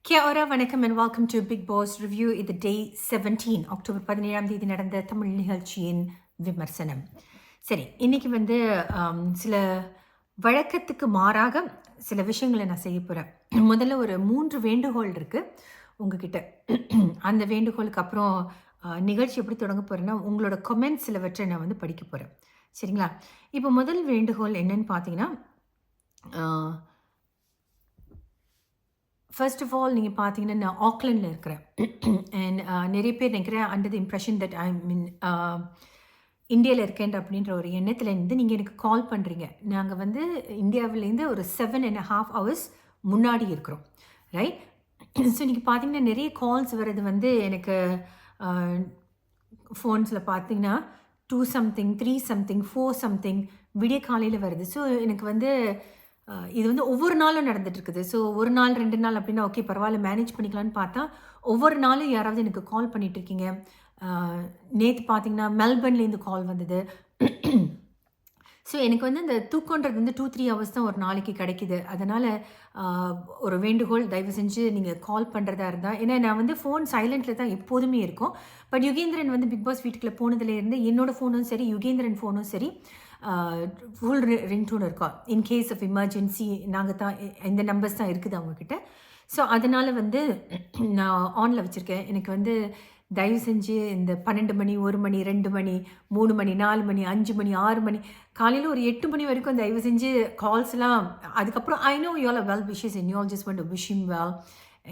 Kia ora, vanakkam and welcome to Big Boss Review. இது day 17 October 17ஆம் தேதி நடந்த தமிழ் நிகழ்ச்சியின் விமர்சனம். சரி, இன்னைக்கு வந்து சில வழக்கத்துக்கு மாறாக சில விஷயங்களை நான் செய்ய போகிறேன். முதல்ல ஒரு 3 வேண்டுகோள் இருக்குது உங்ககிட்ட. அந்த வேண்டுகோளுக்கு அப்புறம் நிகழ்ச்சி எப்படி தொடங்க போகிறேன்னா உங்களோட கமெண்ட்ஸ் சிலவற்றை நான் வந்து படிக்க போகிறேன். சரிங்களா? இப்போ முதல் வேண்டுகோள் என்னன்னு பார்த்தீங்கன்னா, ஃபர்ஸ்ட் ஆஃப் ஆல் நீங்கள் பார்த்தீங்கன்னா நான் ஆக்லண்டில் இருக்கிறேன். அண்ட் நிறைய பேர் நினைக்கிறேன் under the impression that I mean இந்தியாவில் இருக்கேன் அப்படின்ற ஒரு எண்ணத்தில் இருந்து நீங்கள் எனக்கு கால் பண்ணுறீங்க. நாங்கள் வந்து இந்தியாவிலேருந்து ஒரு 7.5 hours முன்னாடி இருக்கிறோம், ரைட்? ஸோ நீங்கள் பார்த்தீங்கன்னா நிறைய கால்ஸ் வர்றது வந்து எனக்கு ஃபோன்ஸில் பார்த்தீங்கன்னா 2 something 3 something 4 something விடிய காலையில் வருது. ஸோ எனக்கு வந்து இது வந்து ஒவ்வொரு நாளும் நடந்துட்டு இருக்குது. ஸோ ஒரு நாள் 2 நாள் அப்படின்னா ஓகே பரவாயில்ல மேனேஜ் பண்ணிக்கலான்னு பார்த்தா ஒவ்வொரு நாளும் யாராவது எனக்கு கால் பண்ணிட்டு இருக்கீங்க. நேற்று பார்த்தீங்கன்னா மெல்பர்ன்லேருந்து கால் வந்தது. ஸோ எனக்கு வந்து இந்த தூக்கன்றது வந்து 2-3 hours தான் ஒரு நாளைக்கு கிடைக்கிது. அதனால் ஒரு வேண்டுகோள், தயவு செஞ்சு நீங்கள் கால் பண்ணுறதா இருந்தால், ஏன்னா நான் வந்து ஃபோன் சைலண்டில் தான் எப்போதுமே இருக்கும். பட் யுகேந்திரன் வந்து பிக் பாஸ் வீட்டுக்குள்ளே போனதுலேருந்து என்னோடய ஃபோனும் சரி யுகேந்திரன் ஃபோனும் சரி ஃபுல் ரிங்டோன் இருக்கா. இன்கேஸ் ஆஃப் எமர்ஜென்சி நாங்கள் தான் இந்த நம்பர்ஸ் தான் இருக்குது அவங்கக்கிட்ட. ஸோ அதனால் வந்து நான் ஆனில் வச்சுருக்கேன். எனக்கு வந்து தயவு செஞ்சு இந்த 12 மணி 1 மணி 2 மணி 3 மணி 4 மணி 5 மணி 6 மணி காலையில் ஒரு 8 மணி வரைக்கும் தயவு செஞ்சு கால்ஸ்லாம். அதுக்கப்புறம் I know you all R well wishes and you all just want to wish him well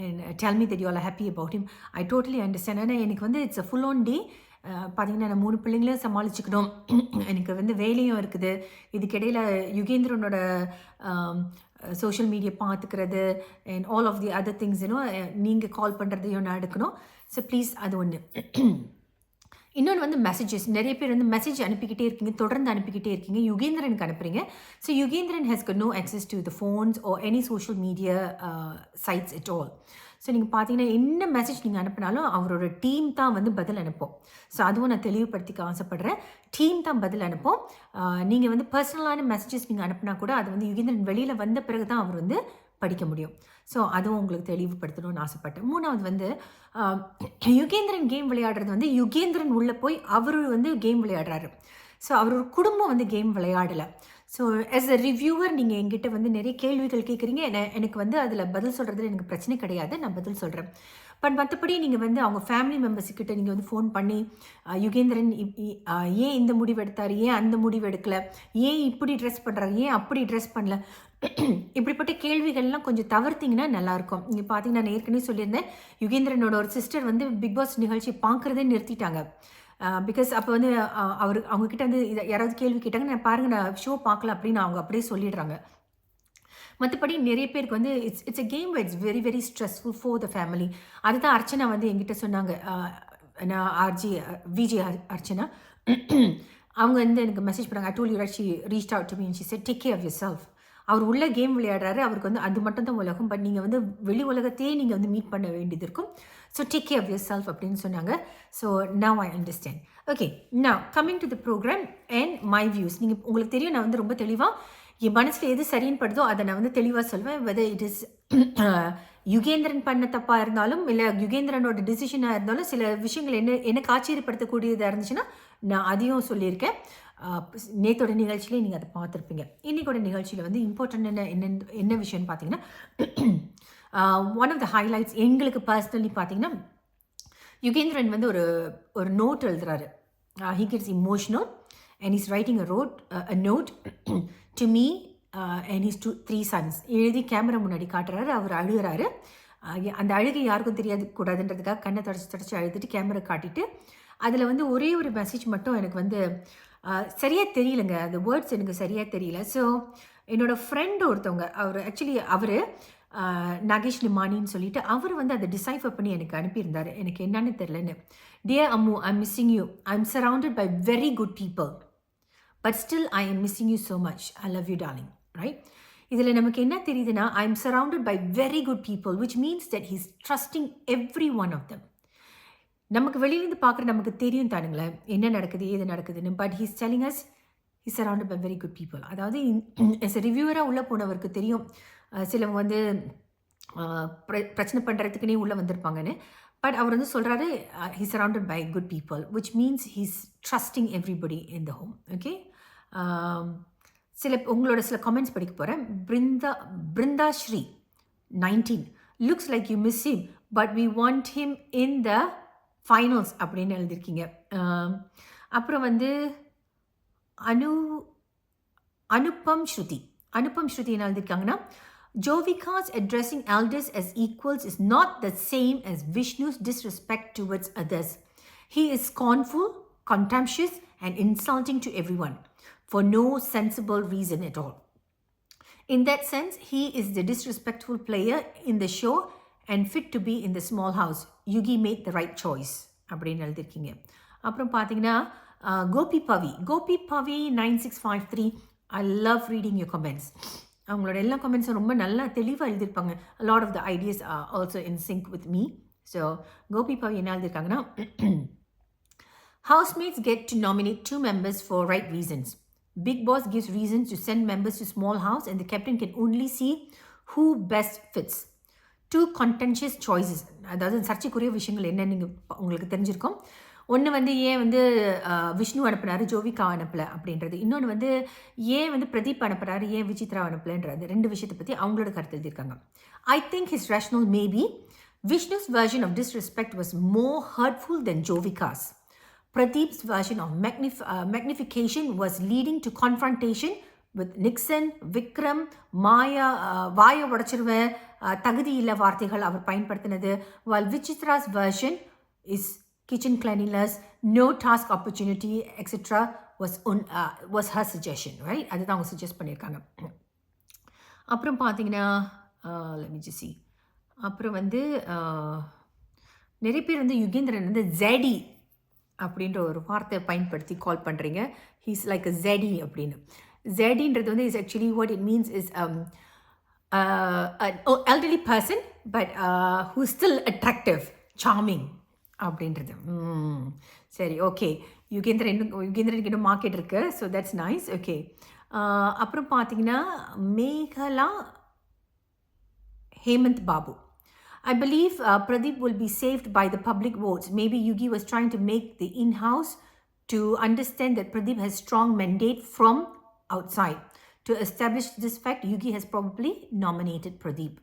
and tell me that you all are happy about him. I totally understand. ஆனால் எனக்கு வந்து it's a full on day. பார்த்தீங்கன்னா நான் 3 பிள்ளைங்களையும் சமாளிச்சுக்கணும். எனக்கு வந்து வேலையும் இருக்குது. இதுக்கிடையில் யுகேந்திரனோட சோஷியல் மீடியா பார்த்துக்கிறது and all of the other things நீங்கள் கால் பண்ணுறதையும் நான் எடுக்கணும். ஸோ ப்ளீஸ் அது ஒன்று. இன்னொன்று வந்து மெசேஜஸ், நிறைய பேர் வந்து மெசேஜ் அனுப்பிக்கிட்டே இருக்கீங்க, தொடர்ந்து அனுப்பிக்கிட்டே இருக்கீங்க. யுகேந்திரனுக்கு அனுப்புறீங்க. So Yugendran has got no access to the phones or any social media sites at all. So நீங்கள் பார்த்தீங்கன்னா என்ன மெசேஜ் நீங்கள் அனுப்பினாலும் அவரோட டீம் தான் வந்து பதில் அனுப்போம். ஸோ அதுவும் நான் தெளிவுபடுத்திக்க ஆசைப்பட்றேன். டீம் தான் பதில் அனுப்போம். நீங்கள் வந்து பர்சனலான மெசேஜஸ் நீங்கள் அனுப்பினா கூட அது வந்து யுகேந்திரன் வெளியில் வந்த பிறகு தான் அவர் வந்து படிக்க முடியும். ஸோ அதுவும் உங்களுக்கு தெளிவுபடுத்தணும்னு ஆசைப்பட்டேன். 3வது வந்து யுகேந்திரன் கேம் விளையாடுறது வந்து யுகேந்திரன் உள்ளே போய் அவர் வந்து கேம் விளையாடுறாரு. ஸோ அவரோட குடும்பம் வந்து கேம் விளையாடலை. ஸோ ஆஸ் அ ரிவ்யூவர் நீங்கள் எங்கிட்ட வந்து நிறைய கேள்விகள் கேட்குறீங்க. எனக்கு வந்து அதில் பதில் சொல்கிறதுல எனக்கு பிரச்சனை கிடையாது, நான் பதில் சொல்கிறேன். பட் மற்றபடி நீங்கள் வந்து அவங்க ஃபேமிலி மெம்பர்ஸுக்கிட்ட நீங்கள் வந்து ஃபோன் பண்ணி யுகேந்திரன் ஏன் இந்த முடிவு எடுத்தார், ஏன் அந்த முடிவு எடுக்கலை, ஏன் இப்படி ட்ரெஸ் பண்ணுறாரு, ஏன் அப்படி ட்ரெஸ் பண்ணல, இப்படிப்பட்ட கேள்விகள்லாம் கொஞ்சம் தவிர்த்திங்கன்னா நல்லாயிருக்கும். நீங்கள் பார்த்தீங்கன்னா நான் ஏற்கனவே சொல்லியிருந்தேன், யுகேந்திரனோட ஒரு சிஸ்டர் வந்து பிக் பாஸ் நிகழ்ச்சி பார்க்குறதே நிறுத்திட்டாங்க. பிகாஸ் அப்போ வந்து அவங்கக்கிட்ட வந்து இதை யாராவது கேள்வி கேட்டாங்க, நான் பாருங்கள் நான் ஷோ பார்க்கல அப்படின்னு அவங்க அப்படியே சொல்லிடுறாங்க. மற்றபடி நிறைய பேருக்கு வந்து it's a game it's very very stressful for the family. அதுதான் அர்ச்சனா வந்து என்கிட்ட சொன்னாங்க. நான் விஜே அர்ச்சனா அவங்க வந்து எனக்கு மெசேஜ் பண்ணாங்க. I told you right she reached out to me and she said take care of yourself. அவர் உள்ள கேம் விளையாடுறாரு, அவருக்கு வந்து அது மட்டும் தான் உலகம். பட் நீங்கள் வந்து வெளி உலகத்தையே நீங்கள் வந்து மீட் பண்ண வேண்டியது இருக்கும். So take care of yourself அப்படின்னு சொன்னாங்க. So now I understand. Okay, now coming to the programme and my views. நீங்கள் உங்களுக்கு தெரியும் நான் வந்து ரொம்ப தெளிவாக என் மனசில் எது சரின்னு படுதோ அதை நான் வந்து தெளிவாக சொல்வேன். வெதர் இட் இஸ் யுகேந்திரன் பண்ண தப்பாக இருந்தாலும் இல்லை யுகேந்திரனோட டிசிஷனாக இருந்தாலும் சில விஷயங்கள் எனக்கு ஆச்சரியப்படுத்தக்கூடியதாக இருந்துச்சுன்னா நான் அதையும் சொல்லியிருக்கேன். நேத்தோட நிகழ்ச்சியிலே நீங்கள் அதை பார்த்துருப்பீங்க. இன்றைக்கோட நிகழ்ச்சியில் வந்து இம்பார்ட்டன்ட் என்ன விஷயம்னு பார்த்தீங்கன்னா, ஒன் ஆஃப் த ஹைலைட்ஸ் எங்களுக்கு பர்சனலி பார்த்தீங்கன்னா, யுகேந்திரன் வந்து ஒரு நோட் எழுதுறாரு. He gets emotional and is writing a note to me and his 3 sons. எழுதி கேமரா முன்னாடி காட்டுறாரு. அவர் அழுகிறாரு. அந்த அழுகை யாருக்கும் தெரியாது கூடாதுன்றதுக்காக கண்ணை தொடச்சி அழுதுட்டு கேமரா காட்டிட்டு அதில் வந்து ஒரே ஒரு மெசேஜ் மட்டும் எனக்கு வந்து சரியாக தெரியலைங்க. அந்த வேர்ட்ஸ் எனக்கு சரியாக தெரியல. ஸோ என்னோடய ஃப்ரெண்டு ஒருத்தவங்க, அவர் நாகேஷ் நிமானின்னு சொல்லிட்டு அவர் வந்து அதை டிசைஃபர் பண்ணி எனக்கு அனுப்பியிருந்தார். எனக்கு என்னன்னு தெரிலன்னு. Dear Ammu, I am missing you. I am surrounded by very good people but still I am missing you so much. I love you darling. Right? இதில் நமக்கு என்ன தெரியுதுன்னா, I am surrounded by very good people which means that he's trusting every one of them. நமக்கு வெளியிலேருந்து பார்க்குற நமக்கு தெரியும் தானுங்களேன் என்ன நடக்குது ஏது நடக்குதுன்னு. But he's telling us he's surrounded by very good people. அதாவது எஸ் ரிவ்யூவராக உள்ளே போனவருக்கு தெரியும். சிலவங்க வந்து பிரச்சனை பண்ணுறதுக்குனே உள்ளே வந்திருப்பாங்கன்னு. பட் அவர் வந்து சொல்கிறாரு he surrounded by good people which means he's trusting everybody in the home. Okay, உங்களோட சில கமெண்ட்ஸ் படிக்க போகிறேன். Brindha Sri 19 looks like you miss him but we want him in the finals அப்படின்னு எழுதியிருக்கீங்க. அப்புறம் வந்து அனுப்பம் ஸ்ருதி என்ன எழுதியிருக்காங்கன்னா, Jovika's addressing elders as equals is not the same as Vishnu's disrespect towards others. He is scornful, contemptuous, and insulting to everyone for no sensible reason at all. In that sense, he is the disrespectful player in the show and fit to be in the small house. Yugi made the right choice. அப்படின்னு எழுதியிருக்கீங்க. அப்புறம் பார்த்தீங்கன்னா கோபி பவி 9653, I love reading your comments. அவங்களோட எல்லா கமெண்ட்ஸும் ரொம்ப நல்லா தெளிவாக எழுதியிருப்பாங்க. a lot of the ideas are also in sync with me. So Gopi பவி என்ன எழுதியிருக்காங்கன்னா, housemates get to nominate 2 members for right reasons. Big boss gives reasons to send members to small house and the captain can only see who best fits. 2 contentious choices. அதாவது சர்ச்சைக்குரிய விஷயங்கள் என்ன நீங்கள் உங்களுக்கு தெரிஞ்சிருக்கும். ஒன்று வந்து ஏன் வந்து விஷ்ணு அனுப்புனாரு ஜோவிகா அனுப்பலை அப்படின்றது, இன்னொன்று வந்து ஏன் வந்து பிரதீப் அனுப்புறாரு ஏன் விசித்ரா அனுப்பலைன்றது, 2 விஷயத்தை பற்றி அவங்களோட கருத்து எழுதியிருக்காங்க. I think his rational maybe Vishnu's version of disrespect was more hurtful than Jovika's. Pradeep's version of magnification was leading to confrontation with Nixon, Vikram, Maya, வாயை உடைச்சிருவேன், தகுதி இல்லை வார்த்தைகள் அவர் பயன்படுத்தினது. While Vichitra's version is kitchen cleanliness, no task opportunity, etc. was her suggestion, right? அதுதான் அவங்க suggest பண்ணியிருக்காங்க. அப்புறம் பார்த்தீங்கன்னா let me just see. அப்புறம் வந்து நிறைய பேர் வந்து யுகேந்திரன் வந்து ஜெடி அப்படின்ற ஒரு வார்த்தை பயன்படுத்தி கால் பண்ணுறீங்க. ஹீஸ் லைக் அ ஜெடி அப்படின்னு. ஜெடின்றது வந்து is actually what it means is elderly person but who's still attractive, charming அப்படின்றது. சரி, ஓகே. யுகேந்திரனுக்கு இன்னும் மார்க்கெட் இருக்கு. So that's nice. ஓகே, அப்புறம் பார்த்தீங்கன்னா Mekala Hemanth Babu, I believe Pradeep will be saved by the public votes. Maybe Yugi was trying to make the in-house to understand that Pradeep has strong mandate from outside. To establish this fact, Yugi has probably nominated Pradeep.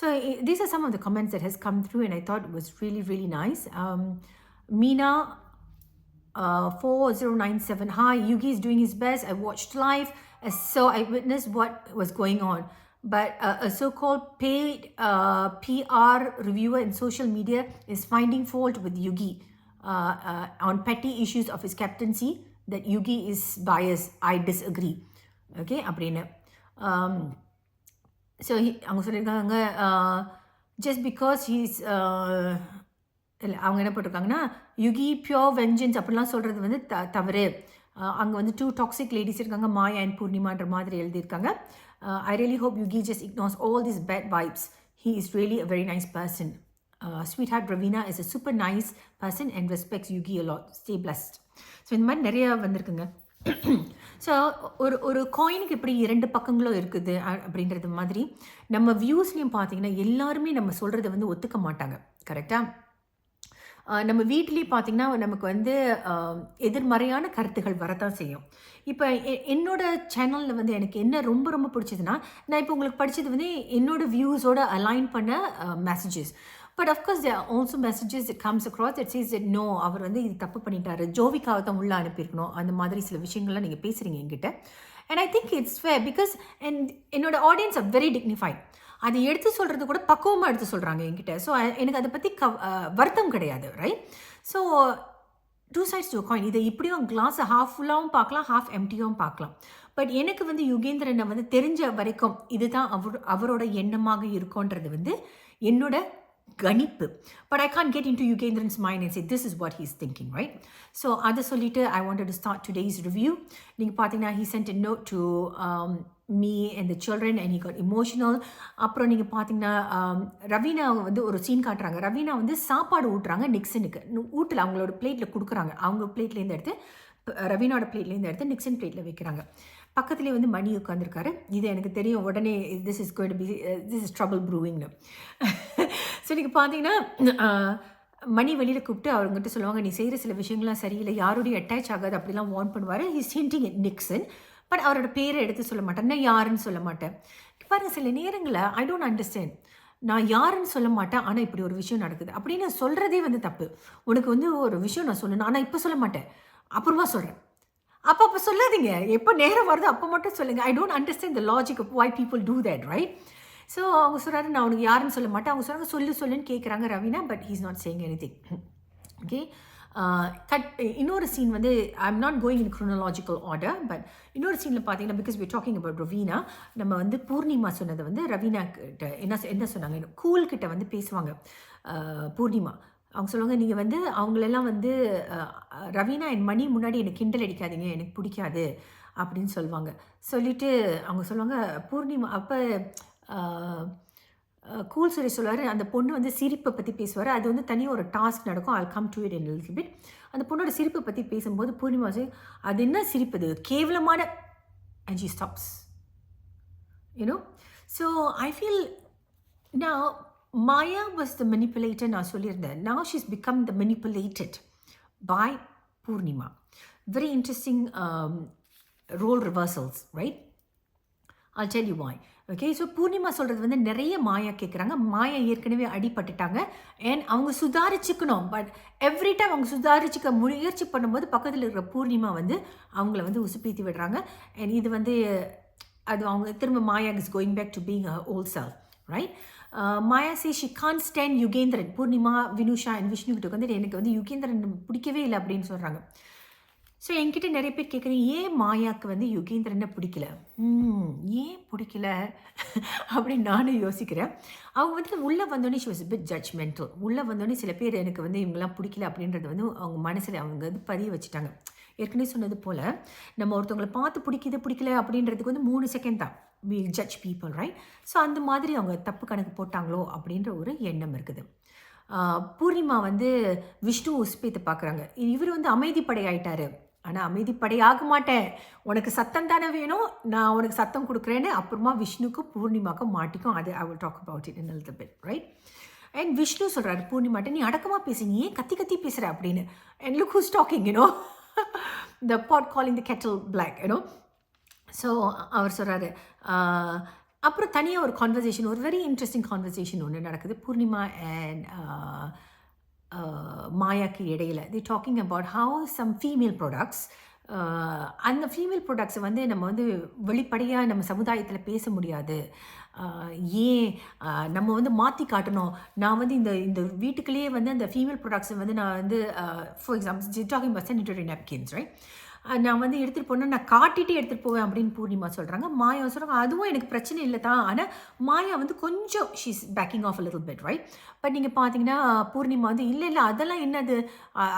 So these are some of the comments that has come through and I thought it was really, really nice. Meena 4097, hi, Yugi is doing his best. I watched live, so I witnessed what was going on. But a so-called paid PR reviewer in social media is finding fault with Yugi on petty issues of his captaincy, that Yugi is biased. I disagree. Okay, அப்படின்னு. So அவங்க சொல்லியிருக்காங்க just because he's இல்லை, அவங்க என்ன போட்டிருக்காங்கன்னா Yuqi pure vengeance அப்படிலாம் சொல்கிறது வந்து தவறு. அங்கே வந்து 2 டாக்ஸிக் லேடிஸ் இருக்காங்க, மாயா அண்ட் பூர்ணிமான்ற மாதிரி எழுதியிருக்காங்க. I really hope Yugi just ignores all these bad vibes. He is really a very nice person. Sweetheart Raveena is a super nice person and respects Yugi a lot. Stay blessed. So இந்த மாதிரி நிறையா வந்திருக்குங்க. So ஒரு காயினுக்கு எப்படி 2 பக்கங்களும் இருக்குது அப்படின்றது மாதிரி நம்ம வியூஸ்லேயும் பார்த்தீங்கன்னா எல்லாருமே நம்ம சொல்கிறத வந்து ஒத்துக்க மாட்டாங்க. கரெக்டாக நம்ம வீட்டிலேயே பார்த்திங்கன்னா நமக்கு வந்து எதிர்மறையான கருத்துகள் வரத்தான் செய்யும். இப்போ என்னோட சேனலில் வந்து எனக்கு என்ன ரொம்ப ரொம்ப பிடிச்சதுன்னா, நான் இப்போ உங்களுக்கு படித்தது வந்து என்னோட வியூஸோட அலைன் பண்ண messages. But of course there are also messages it comes across that says that no, அவர் வந்து இது தப்பு பண்ணிட்டாரு, ஜோவிக்காவை தான் உள்ளே அனுப்பியிருக்கணும், அந்த மாதிரி சில விஷயங்கள்லாம் நீங்கள் பேசுகிறீங்க என்கிட்ட. And I think it's fair because என்னோட ஆடியன்ஸ் ஆர் வெரி டிக்னிஃபைட். அதை எடுத்து சொல்கிறது கூட பக்குவமாக எடுத்து சொல்கிறாங்க என்கிட்ட. ஸோ எனக்கு அதை பற்றி வருத்தம் கிடையாது, right? So 2 sides to a coin. இதை இப்படியும் கிளாஸை ஹாஃப் ஃபுல்லாகவும் பார்க்கலாம், ஹாஃப் எம்டியாகவும் பார்க்கலாம். பட் எனக்கு வந்து யுகேந்திரனை வந்து தெரிஞ்ச வரைக்கும் இதுதான் அவரோட எண்ணமாக இருக்கும்ன்றது வந்து என்னோட கணிப்பு. But I can't get in to Yugendran's mind and say this is what he's thinking, right? So அதை சொல்லிட்டு I wanted to start today's review. நீங்கள் பார்த்தீங்கன்னா he sent a note to me and the children and he got emotional. அப்புறம் நீங்கள் பார்த்தீங்கன்னா ரவீனா வந்து ஒரு scene காட்டுறாங்க. ரவீனா வந்து சாப்பாடு ஊட்டுறாங்க நிக்சனுக்கு. ஊட்டல, அவங்களோட பிளேட்டில் கொடுக்குறாங்க. அவங்க பிளேட்லேருந்து எடுத்து ரவீனாவோட பிளேட்லேருந்து எடுத்து நிக்சன் பிளேட்டில் வைக்கிறாங்க. பக்கத்துலேயே வந்து மணி உட்காந்துருக்காரு. இது எனக்கு தெரியும் உடனே this is going to be this is trouble ப்ரூவிங்னு. ஸோ நீங்கள் பார்த்தீங்கன்னா மணி வெளியில் கூப்பிட்டு அவங்ககிட்ட சொல்லுவாங்க, நீ செய்கிற சில விஷயங்கள்லாம் சரியில்லை, யாரோடையும் அட்டாச் ஆகாது அப்படிலாம் வார்ன் பண்ணுவார். His hinting at Nixon. But அவரோட பேரை எடுத்து சொல்ல மாட்டேன், நான் யாருன்னு சொல்ல மாட்டேன். பாருங்கள், சில நேரங்களில் ஐ டோன்ட் அண்டர்ஸ்டாண்ட், நான் யாருன்னு சொல்ல மாட்டேன், ஆனால் இப்படி ஒரு விஷயம் நடக்குது அப்படின்னு சொல்கிறதே வந்து தப்பு. உனக்கு வந்து ஒரு விஷயம் நான் சொல்லணும், ஆனால் இப்போ சொல்ல மாட்டேன், அப்புறமா சொல்கிறேன். அப்போ சொல்லாதீங்க, எப்போ நேரம் வருதோ அப்போ மட்டும் சொல்லுங்கள். I don't understand the logic of why people do that, right? So அவங்க சொல்கிறாரு, நான் உனக்கு யாருன்னு சொல்ல மாட்டேன். அவங்க சொல்கிறாங்க சொல்லுன்னு கேட்குறாங்க Raveena, but he's not saying anything. Okay, இன்னொரு சீன் வந்து I am not going in chronological order, but இன்னொரு சீனில் பார்த்தீங்கன்னா, because we talking about Raveena, நம்ம வந்து பூர்ணிமா சொன்னதை வந்து ரவீனா கிட்ட என்ன சொன்னாங்க, கூல்கிட்ட வந்து பேசுவாங்க பூர்ணிமா. அவங்க சொல்லுவாங்க, நீங்கள் வந்து அவங்களெல்லாம் வந்து ரவீனா என் மணி முன்னாடி எனக்கு கிண்டல் அடிக்காதீங்க, எனக்கு பிடிக்காது அப்படின்னு சொல்லுவாங்க. சொல்லிவிட்டு அவங்க சொல்லுவாங்க பூர்ணிமா, அப்போ கூல் சுரேஷ் சொல்லுவார், அந்த பொண்ணு வந்து சிரிப்பை பற்றி பேசுவார். அது வந்து தனியாக ஒரு டாஸ்க் நடக்கும், I come to it in little bit. அந்த பொண்ணோட சிரிப்பை பற்றி பேசும்போது பூர்ணிமா அது என்ன சிரிப்பது, கேவலமான, and she stops, you know. So I feel now Maya was the manipulator, நான் சொல்லியிருந்தேன். Now she's become the manipulated by Purnima. Very interesting role reversals, right? I'll tell you why. Okay, so Poornima சொல்கிறது வந்து நிறைய மாயா கேட்குறாங்க. மாயா ஏற்கனவே அடிபட்டுட்டாங்க and அவங்க சுதாரிச்சுக்கணும். But every time அவங்க சுதாரிச்சுக்க முயற்சி பண்ணும்போது பக்கத்தில் இருக்கிற பூர்ணிமா வந்து அவங்கள வந்து உசுப்பீத்தி விடுறாங்க. அண்ட் இது வந்து அது அவங்க திரும்ப Maya is going back to being old self, right? Maya say she can't stand Yugendran. Poornima, Vinusha and Vishnu கிட்ட வந்து எனக்கு வந்து யுகேந்திரன் பிடிக்கவே இல்லை அப்படின்னு சொல்கிறாங்க. ஸோ என்கிட்ட நிறைய பேர் கேட்குறீங்க, ஏன் மாயாவுக்கு வந்து யுகேந்திரனை பிடிக்கல, ஏன் பிடிக்கல அப்படின்னு நானும் யோசிக்கிறேன். அவங்க வந்து உள்ளே வந்தோடனே ஷி வாஸ் பிட் ஜட்ஜ்மெண்டல். உள்ளே வந்தோடனே சில பேர் எனக்கு வந்து இவங்கெல்லாம் பிடிக்கல அப்படின்றது வந்து அவங்க மனசில் அவங்க வந்து பதிய வச்சுட்டாங்க. ஏற்கனவே சொன்னது போல் நம்ம ஒருத்தவங்களை பார்த்து பிடிக்கல அப்படின்றதுக்கு வந்து 3 செகண்ட் தான் we judge people, right? So அந்த மாதிரி அவங்க தப்பு கணக்கு போட்டாங்களோ அப்படின்ற ஒரு எண்ணம் இருக்குது. பூர்ணிமா வந்து விஷ்ணு உஸ்பேத்தை பார்க்குறாங்க. இவர் வந்து அமைதிப்படை ஆயிட்டாரு. ஆனால் அமைதிப்படை ஆக மாட்டேன், உனக்கு சத்தம் தானே வேணும், நான் உனக்கு சத்தம் கொடுக்குறேன்னு அப்புறமா விஷ்ணுக்கும் பூர்ணிமாக்கும் மாட்டிக்கும். அது I will talk about it in a little bit, right? And Vishnu சொல்கிறாரு பூர்ணிமாட்ட, நீ அடக்கமாக பேசு, நீ ஏன் கத்தி பேசுகிற அப்படின்னு. And look who's talking, you know, the pot calling the kettle black, you know. So அவர் சொல்கிறாரு. அப்புறம் தனியாக ஒரு கான்வர்சேஷன், ஒரு வெரி இன்ட்ரெஸ்டிங் கான்வர்சேஷன் ஒன்று நடக்குது பூர்ணிமா அண்ட் மாயாக்கு இடையில். They talking about how some female products, அந்த ஃபீமேல் ப்ராடக்ட்ஸை வந்து நம்ம வந்து வெளிப்படையாக நம்ம சமுதாயத்தில் பேச முடியாது, ஏன் நம்ம வந்து மாற்றி காட்டணும். நான் வந்து இந்த வீட்டுக்குள்ளேயே வந்து அந்த ஃபீமேல் ப்ராடக்ட்ஸை வந்து நான் வந்து for example talking about sanitary napkins, right? நான் வந்து எடுத்துகிட்டு போனால் நான் காட்டிகிட்டே எடுத்துகிட்டு போவேன் அப்படின்னு பூர்ணிமா சொல்கிறாங்க. மாயா சொல்கிறாங்க அதுவும் எனக்கு பிரச்சனை இல்லை தான், ஆனால் மாயா வந்து கொஞ்சம் she's backing off a little bit, right? But நீங்கள் பார்த்தீங்கன்னா பூர்ணிமா வந்து இல்லை அதெல்லாம் என்னது,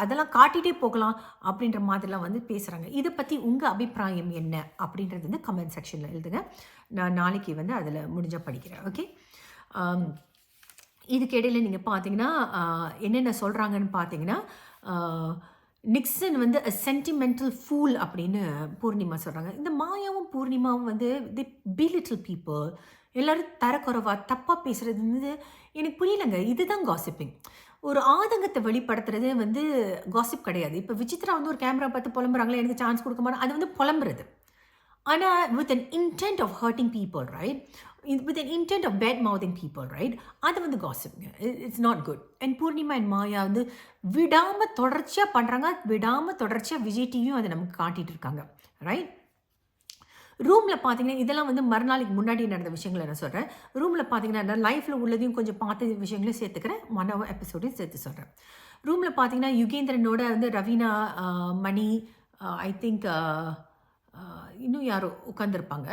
அதெல்லாம் காட்டிகிட்டே போகலாம் அப்படின்ற மாதிரிலாம் வந்து பேசுகிறாங்க. இதை பற்றி உங்கள் அபிப்பிராயம் என்ன அப்படின்றது வந்து கமெண்ட் செக்ஷனில் எழுதுங்க. நான் நாளைக்கு வந்து அதில் முடிஞ்சால் படிக்கிறேன், ஓகே? இதுக்கு இடையில் நீங்கள் பார்த்தீங்கன்னா என்னென்ன சொல்கிறாங்கன்னு பார்த்தீங்கன்னா, நிக்சன் வந்து அ சென்டிமெண்டல் ஃபூல் அப்படின்னு பூர்ணிமா சொல்கிறாங்க. இந்த மாயாவும் பூர்ணிமாவும் வந்து தி பிலிட்டில் பீப்புள், எல்லோரும் தரக்குறைவாக தப்பாக பேசுகிறது வந்து எனக்கு புரியலைங்க. இதுதான் காசிப்பிங். ஒரு ஆதங்கத்தை வெளிப்படுத்துறது வந்து காசிப் கிடையாது. இப்போ விசித்ரா வந்து ஒரு கேமரா பார்த்து புலம்புறாங்களே, எனக்கு சான்ஸ் கொடுக்க மாட்டேன், அது வந்து புலம்புறது. ஆனால் with an intent of hurting people, right? With an intent of bad mouthing people, right? அது வந்து காசிப்ங்க. It's not good. And Poornima and Maya வந்து விடாமல் தொடர்ச்சியாக பண்ணுறாங்க, விடாமல் தொடர்ச்சியாக விஜய் டிவியும் அதை நமக்கு காட்டிகிட்டு இருக்காங்க, ரைட்? ரூமில் பார்த்தீங்கன்னா இதெல்லாம் வந்து மறுநாளைக்கு முன்னாடி நடந்த விஷயங்களை நான் சொல்கிறேன். ரூமில் பார்த்தீங்கன்னா நான் லைஃப்பில் உள்ளதையும் கொஞ்சம் பார்த்த விஷயங்களையும் சேர்த்துக்கிறேன், 1 hour எபிசோடையும் சேர்த்து சொல்கிறேன். ரூமில் பார்த்தீங்கன்னா யுகேந்திரனோட வந்து ரவீனா, மணி, ஐ திங்க் இன்னும் யாரோ உட்காந்துருப்பாங்க.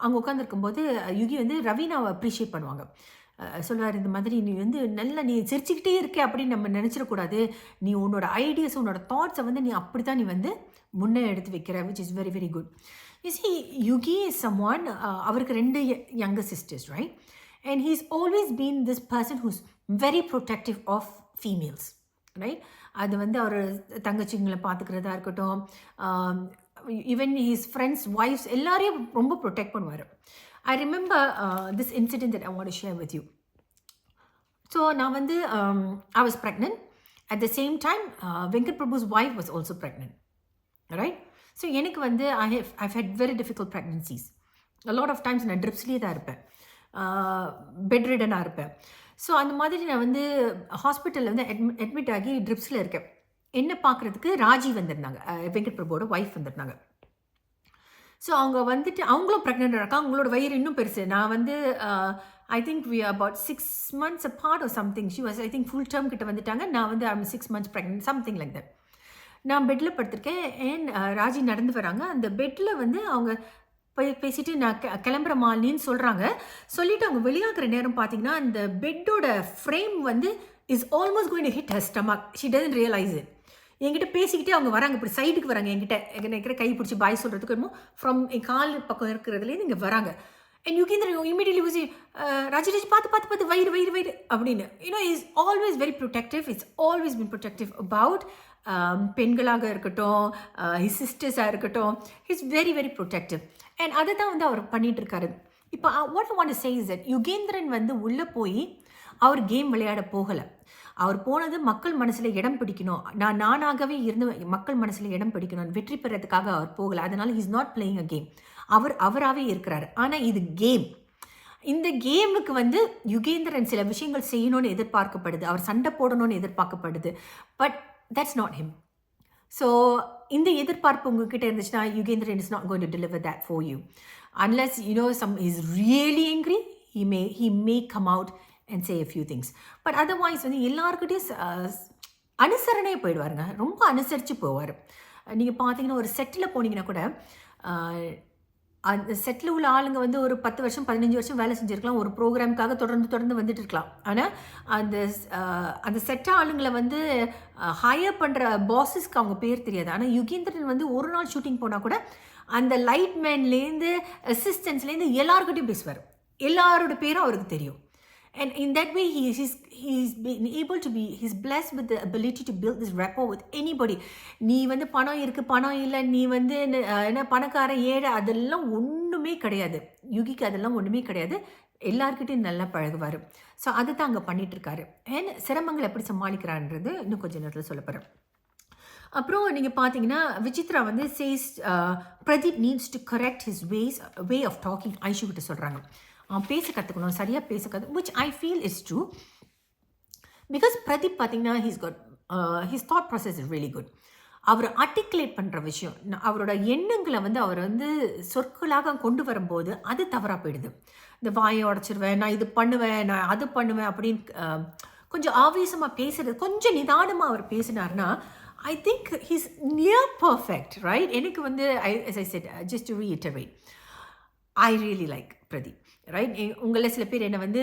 அவங்க உட்காந்துருக்கும்போது யுகி வந்து ரவீனாவை அப்ரிஷியேட் பண்ணுவாங்க. சொல்லுவார், இந்த மாதிரி நீ வந்து நல்லா நீ சிரிச்சுக்கிட்டே இருக்க அப்படின்னு நம்ம நினச்சிடக்கூடாது, நீ உன்னோட ஐடியாஸ் உன்னோட தாட்ஸை வந்து நீ அப்படி தான் நீ வந்து முன்னே எடுத்து வைக்கிற, which is very very good. You see Yuqi is someone, அவருக்கு 2 younger sisters, right? And he's always been this person who's very protective of females, right? அது வந்து அவர் தங்கச்சிங்களை பார்த்துக்கிறதா இருக்கட்டும், ஈவன் ஹிஸ் ஃப்ரெண்ட்ஸ் ஒய்ஃப்ஸ் எல்லாரையும் ரொம்ப ப்ரொடெக்ட் பண்ணுவார். I remember this incident that I want to share with you. So நான் வந்து I was pregnant. At the same time Venkat Prabhu's wife was also pregnant, right? So எனக்கு வந்து I had very difficult pregnancies. Lot of times நான் ட்ரிப்ஸ்லேயே தான் இருப்பேன், bed ரிடனாக இருப்பேன். So அந்த மாதிரி நான் வந்து ஹாஸ்பிட்டலில் வந்து அட்மிட் ஆகி ட்ரிப்ஸில் இருக்கேன். என்ன பார்க்குறதுக்கு ராஜி வந்திருந்தாங்க, வெங்கட் பிரபுவோட ஒய்ஃப் வந்திருந்தாங்க. ஸோ அவங்க வந்துட்டு அவங்களும் ப்ரெக்னெண்ட்டாக இருக்காங்க, அவங்களோட வயிறு இன்னும் பெருசு. நான் வந்து I think we about 6 months apart or something. She was I think full term கிட்ட வந்துட்டாங்க. நான் வந்து I'm 6 months pregnant, something like that. நான் பெட்டில் படுத்திருக்கேன் அண்ட் ராஜி நடந்து வராங்க. அந்த பெட்டில் வந்து அவங்க பேசிட்டு நான் கிளம்புறமாலின்னு சொல்கிறாங்க. சொல்லிவிட்டு அவங்க வெளியாகிற நேரம் பார்த்தீங்கன்னா அந்த பெட்டோட ஃப்ரேம் வந்து is almost going to hit her stomach. She doesn't realise it. என்கிட்ட பேசிக்கிட்டே அவங்க வராங்க, இப்படி சைடுக்கு வராங்க, என்கிட்ட நினைக்கிற கை பிடிச்சி பாய் சொல்கிறதுக்கு என்னமோ ஃப்ரம் என் கால் பக்கம் இருக்கிறதுலேருந்து இங்கே வராங்க. அண்ட் யுகேந்திரன் இமீடியட்லி ஊசி ராஜராஜ் பார்த்து பார்த்து பார்த்து வயிறு வயிறு வயிறு அப்படின்னு. You know is always very protective. It's always been protective about பெண்களாக இருக்கட்டும், ஹிஸ் சிஸ்டர்ஸாக இருக்கட்டும். Is very very protective. And அதை தான் வந்து அவர் பண்ணிகிட்ருக்காரு. இப்போ what I want to say is that Yugendran வந்து உள்ளே போய் அவர் கேம் விளையாட போகலை. அவர் போனது மக்கள் மனசில் இடம் பிடிக்கணும், நானாகவே இருந்து மக்கள் மனசில் இடம் பிடிக்கணும், வெற்றி பெறதுக்காக அவர் போகலை. அதனால் is not playing a game. அவராகவே இருக்கிறாரு. ஆனால் இது கேம். இந்த கேமுக்கு வந்து யுகேந்திரன் சில விஷயங்கள் செய்யணும்னு எதிர்பார்க்கப்படுது, அவர் சண்டை போடணும்னு எதிர்பார்க்கப்படுது. But that's not him. So இந்த எதிர்பார்ப்பு உங்ககிட்ட இருந்துச்சுன்னா Yugendran is not going to deliver that for you. Unless you know some is really angry, he may come out and say a few things. But otherwise வந்து எல்லாருக்கிட்டையும் அனுசரணையே போயிடுவாருங்க, ரொம்ப அனுசரித்து போவார். நீங்கள் பார்த்தீங்கன்னா ஒரு செட்டில் போனீங்கன்னா கூட அந்த செட்டில் உள்ள ஆளுங்க வந்து ஒரு 10 வருஷம் 15 வருஷம் வேலை செஞ்சுருக்கலாம், ஒரு ப்ரோக்ராமுக்காக தொடர்ந்து வந்துட்டு இருக்கலாம். ஆனால் அந்த செட்ட ஆளுங்களை வந்து ஹையர் பண்ணுற பாஸஸ்க்கு அவங்க பேர் தெரியாது. ஆனால் யுகேந்திரன் வந்து ஒரு நாள் ஷூட்டிங் போனால் கூட அந்த லைட்மேன்லேருந்து அசிஸ்டன்ஸ்லேருந்து எல்லாருக்கிட்டையும் பேசுவார், எல்லாரோட பேரும் அவருக்கு தெரியும். And in that way, he's been able to be, he's blessed with the ability to build this rapport with anybody. நீ வந்து பணம் இருக்குது பணம் இல்லை, நீ வந்து என்ன பணக்காரன் ஏழை, அதெல்லாம் ஒன்றுமே கிடையாது. யுகிக்கு அதெல்லாம் ஒன்றுமே கிடையாது. எல்லாருக்கிட்டையும் நல்லா பழகுவார். ஸோ அதை தான் அங்கே பண்ணிகிட்ருக்காரு. அண்ட் சிரமங்களை எப்படி சமாளிக்கிறான்றது இன்னும் கொஞ்சம் நேரத்தில் சொல்ல போகிறேன். அப்புறம் நீங்கள் பார்த்தீங்கன்னா விசித்ரா வந்து says Pradeep needs to correct his way of talking. Aishu கிட்ட சொல்கிறாங்க பேச கற்றுக்கணும், சரியாக பேச which I feel is true. Because Pradeep பார்த்தீங்கன்னா his thought process is really good. அவர் ஆர்டிகுலேட் பண்ணுற விஷயம், அவரோட எண்ணங்களை வந்து அவர் வந்து சொற்களாக கொண்டு வரும்போது அது தவறாக போயிடுது. இந்த வாயை உடச்சிருவேன், நான் இது பண்ணுவேன், நான் அது பண்ணுவேன் அப்படின்னு கொஞ்சம் ஆவேசமாக பேசுகிறது, கொஞ்சம் நிதானமாக அவர் பேசினார்னா I think he's near perfect, right? எனக்கு வந்து as I said, just to reiterate, I really like Pradeep, right? உங்களில் சில பேர் என்னை வந்து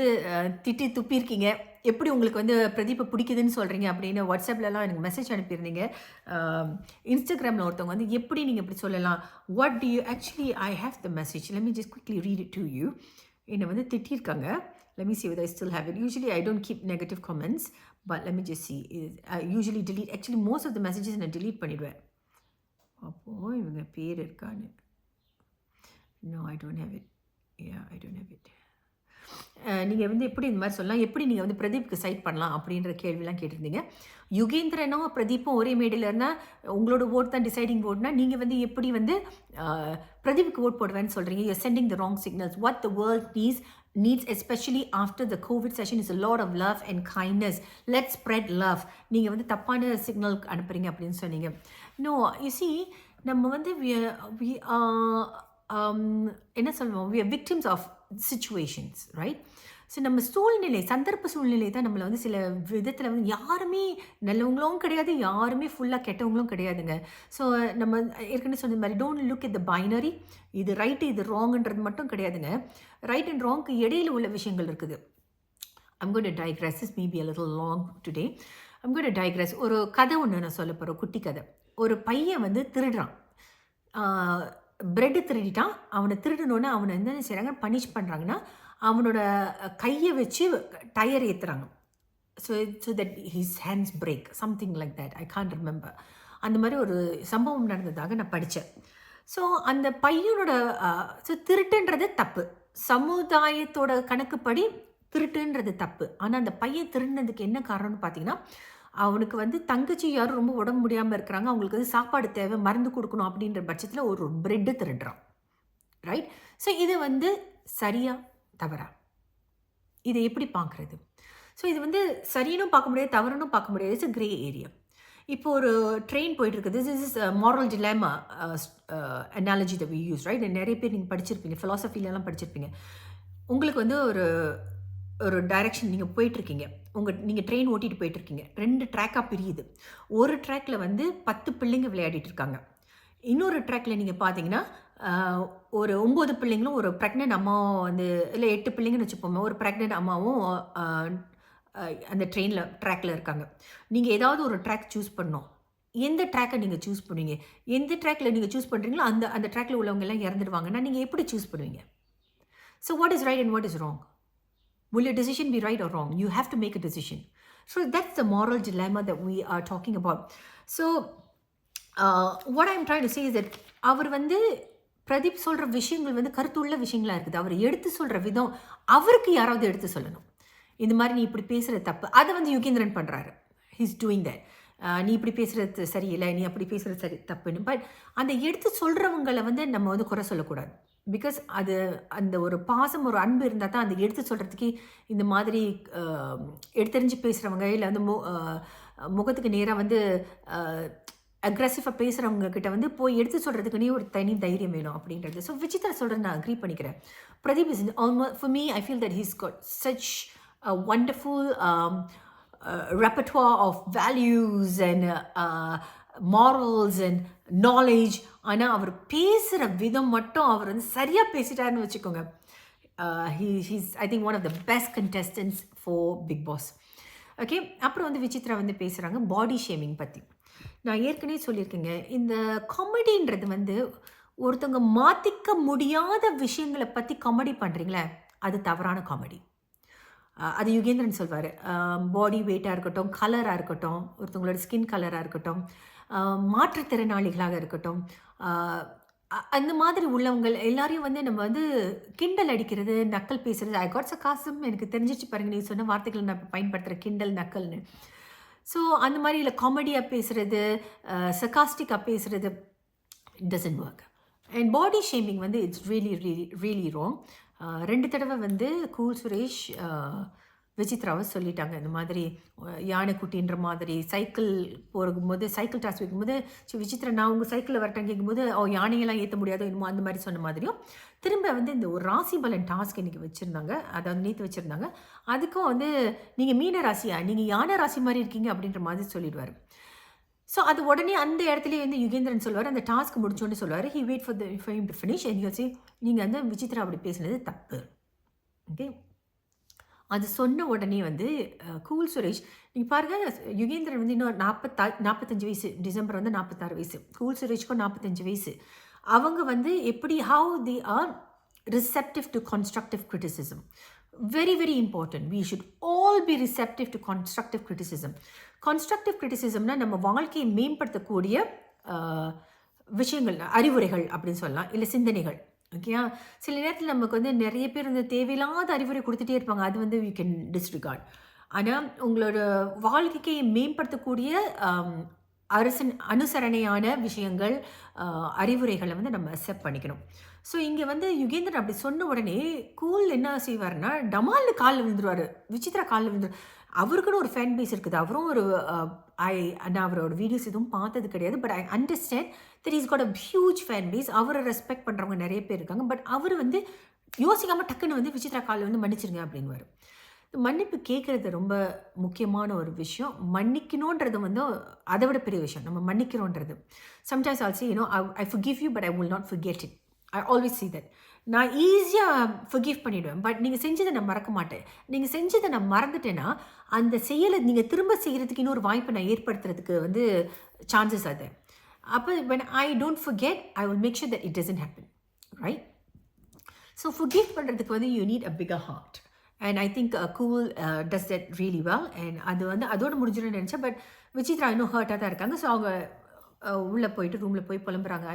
திட்டி துப்பியிருக்கீங்க, எப்படி உங்களுக்கு வந்து பிரதீப்பை பிடிக்குதுன்னு சொல்கிறீங்க அப்படின்னு வாட்ஸ்அப்லலாம் எனக்கு மெசேஜ் அனுப்பியிருந்தீங்க. இன்ஸ்டாகிராமில் ஒருத்தவங்க வந்து எப்படி நீங்கள் இப்படி சொல்லலாம், what to you actually, I have the message, let me just quickly read it to you. என்னை வந்து திட்டியிருக்காங்க. Let me see whether I still have it. Usually I don't keep negative comments, but let me just see. I usually delete. Actually, most of the messages நான் delete பண்ணிடுவேன். அப்போது இவங்க பேர் இருக்கான்னு. No, I don't have it. Yeah, I don't have it. நீங்கள் வந்து எப்படி இந்த மாதிரி சொல்லலாம், எப்படி நீங்கள் வந்து பிரதீப்க்கு சைட் பண்ணலாம் அப்படின்ற கேள்விலாம் கேட்டிருந்தீங்க. யுகேந்திரனும் பிரதீப்பும் ஒரே மேடையில் இருந்தால் உங்களோட ஓட் தான் டிசைடிங் ஓட்னா நீங்கள் வந்து எப்படி வந்து பிரதீப்புக்கு ஓட் போடுவேன்னு சொல்கிறீங்க. You sending the wrong signals. What the world needs especially after the COVID session is a lot of love and kindness. Let's spread love. நீங்கள் வந்து தப்பான சிக்னல் அனுப்புறீங்க அப்படின்னு சொன்னீங்க. No, you see, நம்ம வந்து we are என்ன சொல்லுவோம், we are victims of situations, right? So நம்ம சந்தர்ப்ப சூழ்நிலை தான் நம்மளை வந்து சில விதத்தில் வந்து யாருமே நல்லவங்களும் கிடையாது, யாருமே ஃபுல்லாக கெட்டவங்களும் கிடையாதுங்க. ஸோ நம்ம ஏற்கனவே சொன்ன மாதிரி don't look at the binary, இது ரைட்டு இது ராங்குன்றது மட்டும் கிடையாதுங்க. ரைட் அண்ட் ராங்க்கு இடையில் உள்ள விஷயங்கள் இருக்குது. I'm going to digress. This may be a little long today. I'm going to digress. ஒரு கதை ஒன்று நான் சொல்ல போகிறேன், குட்டி கதை. ஒரு பையன் வந்து திருடுறான், பிரெட்டு திருடிட்டான். அவனை திருடணுன்னு அவனை என்ன செய்கிறாங்க, பனிஷ் பண்ணுறாங்கன்னா அவனோட கையை வச்சு டயர் ஏற்றுறாங்க. So that his hands break, something like that, I can't remember. அந்த மாதிரி ஒரு சம்பவம் நடந்ததாக நான் படித்தேன். ஸோ அந்த பையனோட ஸோ திருட்டுன்றது தப்பு. சமுதாயத்தோட கணக்குப்படி திருட்டுன்றது தப்பு. ஆனால் அந்த பையன் திருடினதுக்கு என்ன காரணம்னு பார்த்தீங்கன்னா, அவனுக்கு வந்து தங்கச்சி யாரும் ரொம்ப உடம்பு முடியாமல் இருக்கிறாங்க. அவங்களுக்கு வந்து சாப்பாடு தேவை, மருந்து கொடுக்கணும் அப்படின்ற பட்சத்தில் ஒரு பிரெட்டு திருடுறான். ரைட்? ஸோ இது வந்து சரியா தவறா? இதை எப்படி பார்க்குறது? ஸோ இது வந்து சரினும் பார்க்க முடியாது, தவறுனும் பார்க்க முடியாது. It's a grey area. இப்போ ஒரு ட்ரெயின் போயிட்டு இருக்குது. This is moral dilemma analogy that we use, right? நிறைய பேர் நீங்கள் படிச்சிருப்பீங்க, ஃபிலாசபிலலாம் படிச்சிருப்பீங்க. உங்களுக்கு வந்து ஒரு ஒரு டைரக்ஷன் நீங்கள் போயிட்டுருக்கீங்க. நீங்கள் ட்ரெயின் ஓட்டிகிட்டு போயிட்டுருக்கீங்க. 2 ட்ராக்காக பிரியுது. ஒரு ட்ராக்ல வந்து 10 பிள்ளைங்க விளையாடிட்டு இருக்காங்க. இன்னொரு ட்ராக்ல நீங்கள் பார்த்தீங்கன்னா ஒரு 9 பிள்ளைங்களும் ஒரு ப்ரெக்னென்ட் அம்மாவும் வந்து இல்லை 8 பிள்ளைங்கன்னு வச்சுப்போமே, ஒரு ப்ரெக்னென்ட் அம்மாவும் அந்த ட்ராக்ல இருக்காங்க. நீங்கள் ஏதாவது ஒரு ட்ராக் சூஸ் பண்ணணும். எந்த ட்ராக்கை நீங்கள் சூஸ் பண்ணுவீங்க? எந்த ட்ராக்ல நீங்கள் சூஸ் பண்ணுறீங்களோ அந்த அந்த ட்ராக்ல உள்ளவங்க எல்லாம் இறந்துடுவாங்கன்னா நீங்கள் எப்படி சூஸ் பண்ணுவீங்க? So what is right and what is wrong? Will your decision be right or wrong? You have to make a decision. So that's the moral dilemma that we are talking about. So what I'm trying to say is that அவர் வந்து பிரதீப் சொல்கிற விஷயங்கள் வந்து கருத்துள்ள விஷயங்களாக இருக்குது. அவர் எடுத்து சொல்கிற விதம் அவருக்கு யாராவது எடுத்து சொல்லணும். இந்த மாதிரி நீ இப்படி பேசுகிறது தப்பு. அதை வந்து யுகேந்திரன் பண்ணுறாரு. He's doing that. நீ இப்படி பேசுகிறது சரியில்லை, நீ அப்படி பேசுகிறது சரி தப்புன்னு. பட் அந்த எடுத்து சொல்கிறவங்களை வந்து நம்ம வந்து குறை சொல்லக்கூடாது. பிகாஸ் அது அந்த ஒரு பாசம், ஒரு அன்பு இருந்தால் தான் அந்த எடுத்து சொல்கிறதுக்கு இந்த மாதிரி எடுத்தறிஞ்சு பேசுகிறவங்க இல்லை வந்து முகத்துக்கு நேராக வந்து அக்ரெசிவாக பேசுகிறவங்க கிட்ட வந்து போய் எடுத்து சொல்கிறதுக்குனே ஒரு தனி தைரியம் வேணும் அப்படின்றது. ஸோ விசித்ரா சொல்கிறது நான் அக்ரி பண்ணிக்கிறேன். Pradeep is almost for me I feel that he's God such wonderful repertoire of values and morals and knowledge. ஆனால் அவர் பேசுகிற விதம் மட்டும் அவர் வந்து சரியாக பேசிட்டாருன்னு வச்சுக்கோங்க. he's I think one of the best contestants for Big Boss. Okay, அப்புறம் வந்து விசித்ரா வந்து பேசுகிறாங்க பாடி ஷேமிங் பற்றி. நான் ஏற்கனவே சொல்லியிருக்கேங்க, இந்த காமெடின்றது வந்து ஒருத்தவங்க மாற்றிக்க முடியாத விஷயங்களை பற்றி காமெடி பண்ணுறீங்களே, அது தவறான காமெடி. அது யுகேந்திரன் சொல்வார். பாடி வெயிட்டாக இருக்கட்டும், கலராக இருக்கட்டும், ஒருத்தவங்களோட ஸ்கின் கலராக இருக்கட்டும், மாற்றுத்திறனாளிகளாக இருக்கட்டும், அந்த மாதிரி உள்ளவங்க எல்லாரையும் வந்து நம்ம வந்து கிண்டல் அடிக்கிறது, நக்கல் பேசுகிறது. ஐ காட் சர்காசம் எனக்கு தெரிஞ்சிச்சு பாருங்கள், நீங்கள் சொன்ன வார்த்தைகளை நான் பயன்படுத்துகிறேன், கிண்டல் நக்கல்னு. ஸோ அந்த மாதிரி இல்லை காமெடியாக பேசுகிறது, சர்காஸ்டிக்காக பேசுகிறது, it doesn't work. And body shaming வந்து இட்ஸ் ரியலி ராங். 2 தடவை வந்து கூல் சுரேஷ் விசித்ராவை சொல்லிட்டாங்க, இந்த மாதிரி யானைக்குட்டின்ற மாதிரி சைக்கிள் போகும்போது சைக்கிள் டாஸ் வைக்கும்போது விசித்ரா நான் உங்கள் சைக்கிளில் வரட்டேன் கேட்கும்போது யானையெல்லாம் ஏற்ற முடியாதோ என்னமோ அந்த மாதிரி சொன்ன மாதிரியும் திரும்ப வந்து இந்த ஒரு ராசி பலன் டாஸ்க் இன்றைக்கி வச்சுருந்தாங்க, அதாவது நேற்று வச்சுருந்தாங்க. அதுக்கும் வந்து நீங்கள் மீன ராசியா, நீங்கள் யானை ராசி மாதிரி இருக்கீங்க அப்படின்ற மாதிரி சொல்லிடுவார். ஸோ அது உடனே அந்த இடத்துலேயே வந்து யுகேந்திரன் சொல்வார், அந்த டாஸ்க் முடிச்சோன்னு சொல்லுவார், he wait for him to finish and you say நீங்கள் வந்து விசித்ரா அப்படி பேசுனது தப்பு. ஓகே, அது சொன்ன உடனே வந்து கூல் சுரேஷ், நீங்கள் பாருங்கள், யுகேந்திரன் வந்து இன்னும் 45 வயசு, டிசம்பர் வந்து 46 வயசு, கூல் சுரேஷ்க்கும் 45 வயசு. அவங்க வந்து எப்படி how they are receptive to constructive criticism. Very, very important. We should all be receptive to constructive criticism. Constructive criticismனா நம்ம வாழ்க்கையை மேம்படுத்தக்கூடிய விஷயங்கள், அறிவுரைகள் அப்படின்னு சொல்லலாம், இல்லை சிந்தனைகள். ஓகேயா, சில நேரத்தில் நமக்கு வந்து நிறைய பேர் வந்து தேவையில்லாத அறிவுரை கொடுத்துட்டே இருப்பாங்க, அது வந்து வி கேன் டிஸ்ரிகார்ட். ஆனால் உங்களோட வாழ்க்கையை மேம்படுத்தக்கூடிய அனுசரணையான விஷயங்கள், அறிவுரைகளை வந்து நம்ம அக்செப்ட் பண்ணிக்கணும். ஸோ இங்கே வந்து யுகேந்திரன் அப்படி சொன்ன உடனே கூல் என்ன செய்வார்னா டமால்னு காலில் விழுந்துருவார், விசித்ரா காலில் விழுந்துரு. அவருக்குன்னு ஒரு ஃபேன் பேஸ் இருக்குது, அவரும் ஒரு நான் அவரோட வீடியோஸ் எதுவும் பார்த்தது கிடையாது, but I understand that is got a huge fan base. அவரை ரெஸ்பெக்ட் பண்ணுறவங்க நிறைய பேர் இருக்காங்க. பட் அவர் வந்து யோசிக்காமல் டக்குன்னு வந்து விசித்ரா காலில் வந்து மன்னிச்சிருங்க அப்படின்வார். மன்னிப்பு கேட்குறது ரொம்ப முக்கியமான ஒரு விஷயம். மன்னிக்கணுன்றது வந்து அதை விட பெரிய விஷயம், நம்ம மன்னிக்கிறோன்றது. Sometimes also I forgive you but I will not forget it. I always see that. நான் ஈஸியாக forgive பண்ணிவிடுவேன், பட் நீங்கள் செஞ்சதை நான் மறக்க மாட்டேன். நீங்கள் செஞ்சதை நான் மறந்துட்டேன்னா அந்த செயலை நீங்கள் திரும்ப செய்கிறதுக்கு இன்னொரு வாய்ப்பை நான் ஏற்படுத்துறதுக்கு வந்து சான்சஸ் அது. அப்போ when I don't forget, I will make sure that it doesn't happen, right? So forgive பண்ணுறதுக்கு வந்து you need a bigger heart. And I think Cool does that really well. And அது வந்து அதோடு முடிஞ்சிடும்னு நினச்சேன், பட் விசித்ரா இன்னும் ஹர்ட்டாக தான் இருக்காங்க. ஸோ அவங்க உள்ளே போயிட்டு ரூமில் போய் புலம்புறாங்க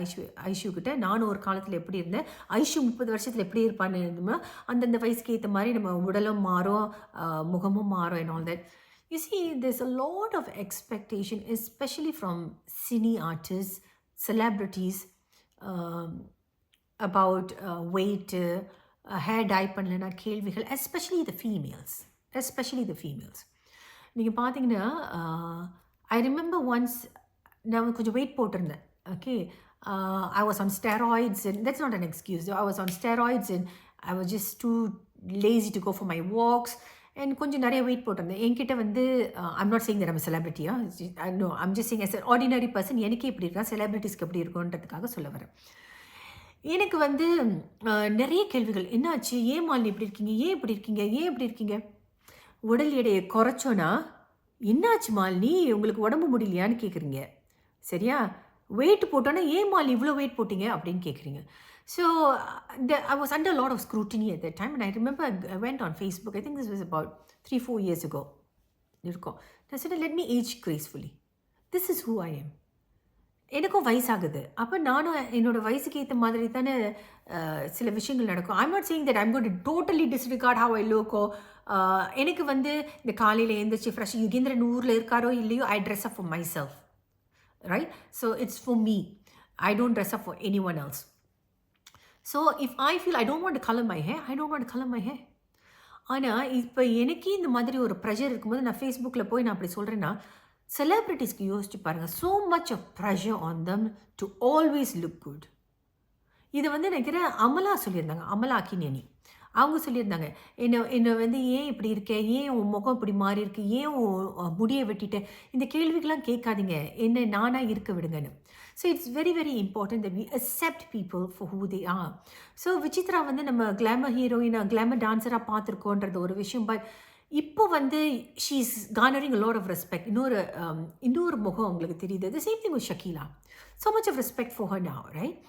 ஐஷு கிட்ட. நானும் ஒரு காலத்தில் எப்படி இருந்தேன், ஐஷு 30 வருஷத்தில் எப்படி இருப்பான்னு இருந்தோமோ அந்தந்த வயசுக்கு ஏற்ற மாதிரி நம்ம உடலும் மாறும், முகமும் மாறும் and all that. You see, there's a lot of expectation, especially from cine artists, celebrities, um, about weight, hair dye பண்ணலனா கேள்விகள், especially the females. நீங்கள் பார்த்தீங்கன்னா, ஐ ரிமெம்பர் ஒன்ஸ் நான் கொஞ்சம் வெயிட் போட்டிருந்தேன். Okay, I was on steroids and that's not an excuse. I was on steroids and I was just too lazy to go for my walks and கொஞ்சம் நிறைய weight போட்டிருந்தேன். என்கிட்ட வந்து I'm not saying that I'm செலிபிரிட்டியா, no, I'm just saying as ordinary person எனக்கே எப்படி இருக்கா, செலிபிரிட்டிஸ்க்கு எப்படி இருக்குன்றதுக்காக சொல்ல வரேன். எனக்கு வந்து நிறைய கேள்விகள். என்னாச்சு, ஏன் மாலினி இப்படி இருக்கீங்க, ஏன் இப்படி இருக்கீங்க, உடல் எடையை குறைச்சோன்னா என்னாச்சு மாலினி, உங்களுக்கு உடம்பு முடியலையான்னு கேட்குறீங்க. சரியா, வெயிட் போட்டோன்னா ஏன் மாலினி இவ்வளோ வெயிட் போட்டிங்க அப்படின்னு கேட்குறீங்க. So I was under lot of scrutiny at that time. And I remember I went on Facebook. I think this was about 3-4 years ago இருக்கும். நான் சொன்னேன், let me age gracefully, this is who I am. எனக்கும் வயசாகுது, அப்போ நானும் என்னோடய வயசுக்கு ஏற்ற மாதிரி தானே சில விஷயங்கள் நடக்கும். I'm not saying that I'm going to totally disregard how I லுக்கோ. எனக்கு வந்து இந்த காலையில் எழுந்திரிச்சு ஃப்ரெஷ் யுகேந்திரன் ஊரில் இருக்காரோ இல்லையோ, I dress up for my self, right? So it's for me, I don't dress up for any one else. So if I feel I don't want to colour my hair, I don't want to colour my hair. ஆனால் இப்போ எனக்கே இந்த மாதிரி ஒரு pressure இருக்கும்போது நான் ஃபேஸ்புக்கில் போய் நான் அப்படி சொல்கிறேன்னா, செலிப்ரிட்டிஸ்க்கு யோசிச்சு பாருங்கள், so much of pressure on them to always look good. இதை வந்து நினைக்கிறேன் அமலா சொல்லியிருந்தாங்க, அமலா அக்கினேனி அவங்க சொல்லியிருந்தாங்க, என்னை வந்து ஏன் இப்படி இருக்கேன், ஏன் உன் முகம் இப்படி மாறி இருக்கு, ஏன் உன் முடியை வெட்டிட்டேன், இந்த கேள்விக்கெலாம் கேட்காதீங்க, என்ன நானாக இருக்க விடுங்கன்னு. So it's very very important that we accept people for who they are. So Vichitra வந்து நம்ம கிளாமர் ஹீரோயினாக கிளாமர் டான்ஸராக பார்த்துருக்கோன்றது ஒரு விஷயம். பட் இப்போ வந்து she is garnering a lot of respect. இன்னொரு முகம் உங்களுக்கு தெரியுது. The same thing with Shakeela. So much of respect for her now, right?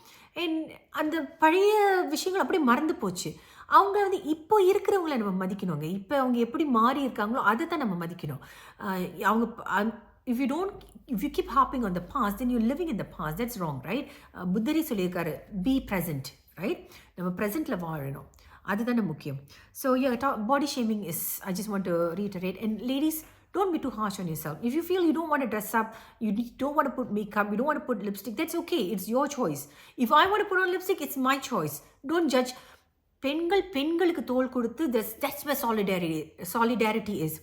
And அந்த பழைய விஷயங்கள் அப்படியே மறந்து போச்சு. அவங்க வந்து இப்போ இருக்கிறவங்கள நம்ம மதிக்கணுங்க. இப்போ அவங்க எப்படி மாறி இருக்காங்களோ அதை தான் நம்ம மதிக்கணும். அவங்க if you keep hopping on the past, then you living in the past. That's wrong, right? புத்தரே சொல்லியிருக்காரு, பி ப்ரெசன்ட், ரைட்? நம்ம ப்ரெசென்ட்டில் வாழணும், அதுதானே முக்கியம். So body shaming is, I just want to reiterate. And ladies, don't be too harsh on yourself. If you feel you don't want to dress up, you don't want to put makeup, you don't want to put lipstick, that's okay. It's your choice. If I want to put on lipstick, it's my choice. Don't judge. பெண்களுக்கு தோள் கொடுத்து, that's where solidarity is.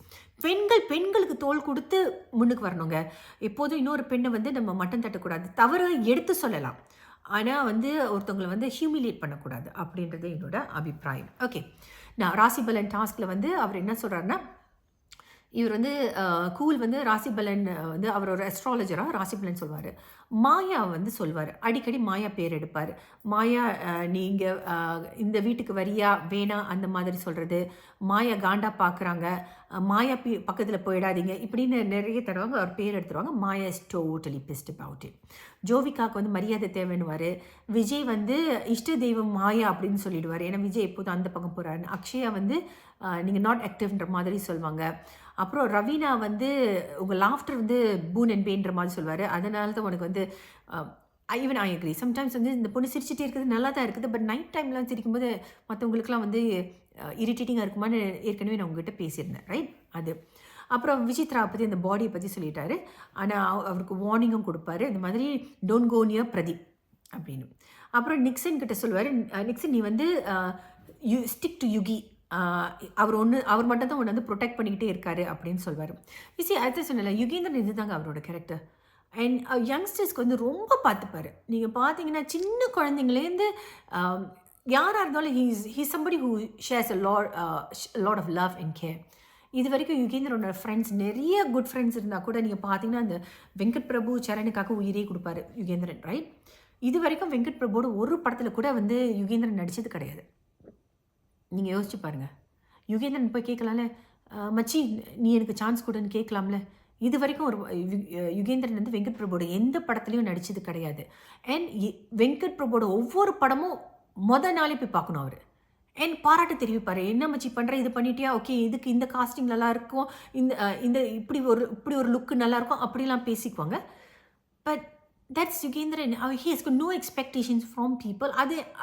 பெண்களுக்கு தோள் கொடுத்து முன்னுக்கு வரணுங்க. எப்போதும் இன்னொரு பெண்ணை வந்து நம்ம மட்டம் தட்டக்கூடாது, தவறு எடுத்து சொல்லலாம், ஆனால் வந்து ஒருத்தவங்களை வந்து ஹியூமிலியேட் பண்ணக்கூடாது அப்படின்றது என்னோட அபிப்பிராயம். ஓகே, நான் ராசிபலன் டாஸ்கில் வந்து அவர் என்ன சொல்கிறாருன்னா, இவர் வந்து கூல் வந்து ராசிபலன் வந்து அவர் ஒரு அஸ்ட்ராலஜராக ராசிபலன் சொல்வார். மாயா வந்து சொல்வார், அடிக்கடி மாயா பேர் எடுப்பார். மாயா நீங்கள் இந்த வீட்டுக்கு வரியா வேணா அந்த மாதிரி சொல்கிறது, மாயா காண்டா பார்க்குறாங்க, மாயா பக்கத்தில் போயிடாதீங்க, இப்படின்னு நிறைய தடவை அவர் பேர் எடுத்துருவாங்க. Maya is totally pissed about it. ஜோவிகாவுக்கு வந்து மரியாதை தேவைன்னுவார். விஜய் வந்து இஷ்ட தெய்வம் மாயா அப்படின்னு சொல்லிடுவார், ஏன்னா விஜய் எப்போதும் அந்த பக்கம் போகிறாருன்னு. அக்ஷயா வந்து நீங்கள் நாட் ஆக்டிவ்ன்ற மாதிரி சொல்லுவாங்க. அப்புறம் ரவீனா வந்து உங்கள் லாஃப்டர் வந்து பூன் அண்ட் பேன்ற மாதிரி சொல்வார். அதனால தான் உனக்கு வந்து ஈவன் ஐ அக்ரி. சம்டைம்ஸ் வந்து இந்த பொண்ணு சிரிச்சிட்டே இருக்குது, நல்லா தான் இருக்குது, பட் நைட் டைம்லாம் சிரிக்கும்போது மற்றவங்களுக்குலாம் வந்து இரிட்டேட்டிங்காக இருக்குமான்னு ஏற்கனவே நான் உங்ககிட்ட பேசியிருந்தேன், ரைட்? அது அப்புறம் விசித்ரா பற்றி அந்த பாடியை பற்றி சொல்லிட்டாரு. ஆனால் அவருக்கு வார்னிங்கும் கொடுப்பாரு, இந்த மாதிரி டோன்ட் கோ நியர் பிரதீப் அப்படின்னு. அப்புறம் நிக்சன் கிட்ட சொல்லுவார், நிக்சன் நீ வந்து யூ ஸ்டிக் டு யுகி, அவர் மட்டும் தான் உன்னை வந்து ப்ரொடெக்ட் பண்ணிக்கிட்டே இருக்காரு அப்படின்னு சொல்வார். விசி அடுத்த சொன்னல யுகேந்திரன் இதுதாங்க அவரோட கேரக்டர். அண்ட் யங்ஸ்டர்ஸ்க்கு வந்து ரொம்ப பார்த்துப்பார். நீங்கள் பார்த்தீங்கன்னா சின்ன குழந்தைங்களேருந்து யாராக இருந்தாலும் he's somebody who shares a lot of love and care. இது வரைக்கும் யுகேந்திரனோட ஃப்ரெண்ட்ஸ் நிறைய குட் ஃப்ரெண்ட்ஸ் இருந்தால் கூட நீங்கள் பார்த்தீங்கன்னா அந்த வெங்கட் பிரபு சரணுக்காக உயிரே கொடுப்பாரு யுகேந்திரன், ரைட்? இது வரைக்கும் வெங்கட் பிரபுவோட ஒரு படத்தில் கூட வந்து யுகேந்திரன் நடித்தது கிடையாது. நீங்கள் யோசிச்சு பாருங்கள். யுகேந்திரன் போய் கேட்கலாம்ல, மச்சி நீ எனக்கு சான்ஸ் கொடுன்னு கேட்கலாம்ல. இது வரைக்கும் ஒரு யுகேந்திரன் வந்து வெங்கட் பிரபுவோட எந்த படத்துலையும் நடித்தது கிடையாது. அண்ட் வெங்கட் பிரபுவோட ஒவ்வொரு படமும் நாளே போய் பார்க்கணும் அவர். அண்ட் பாராட்டு தெரிவிப்பார், என்ன மச்சி பண்ணுற, இது பண்ணிட்டியா, ஓகே இதுக்கு இந்த காஸ்டிங் நல்லாயிருக்கும், இந்த இப்படி ஒரு லுக்கு நல்லாயிருக்கும், அப்படிலாம் பேசிக்குவாங்க. But that's Yugindran. He has got no expectations from people.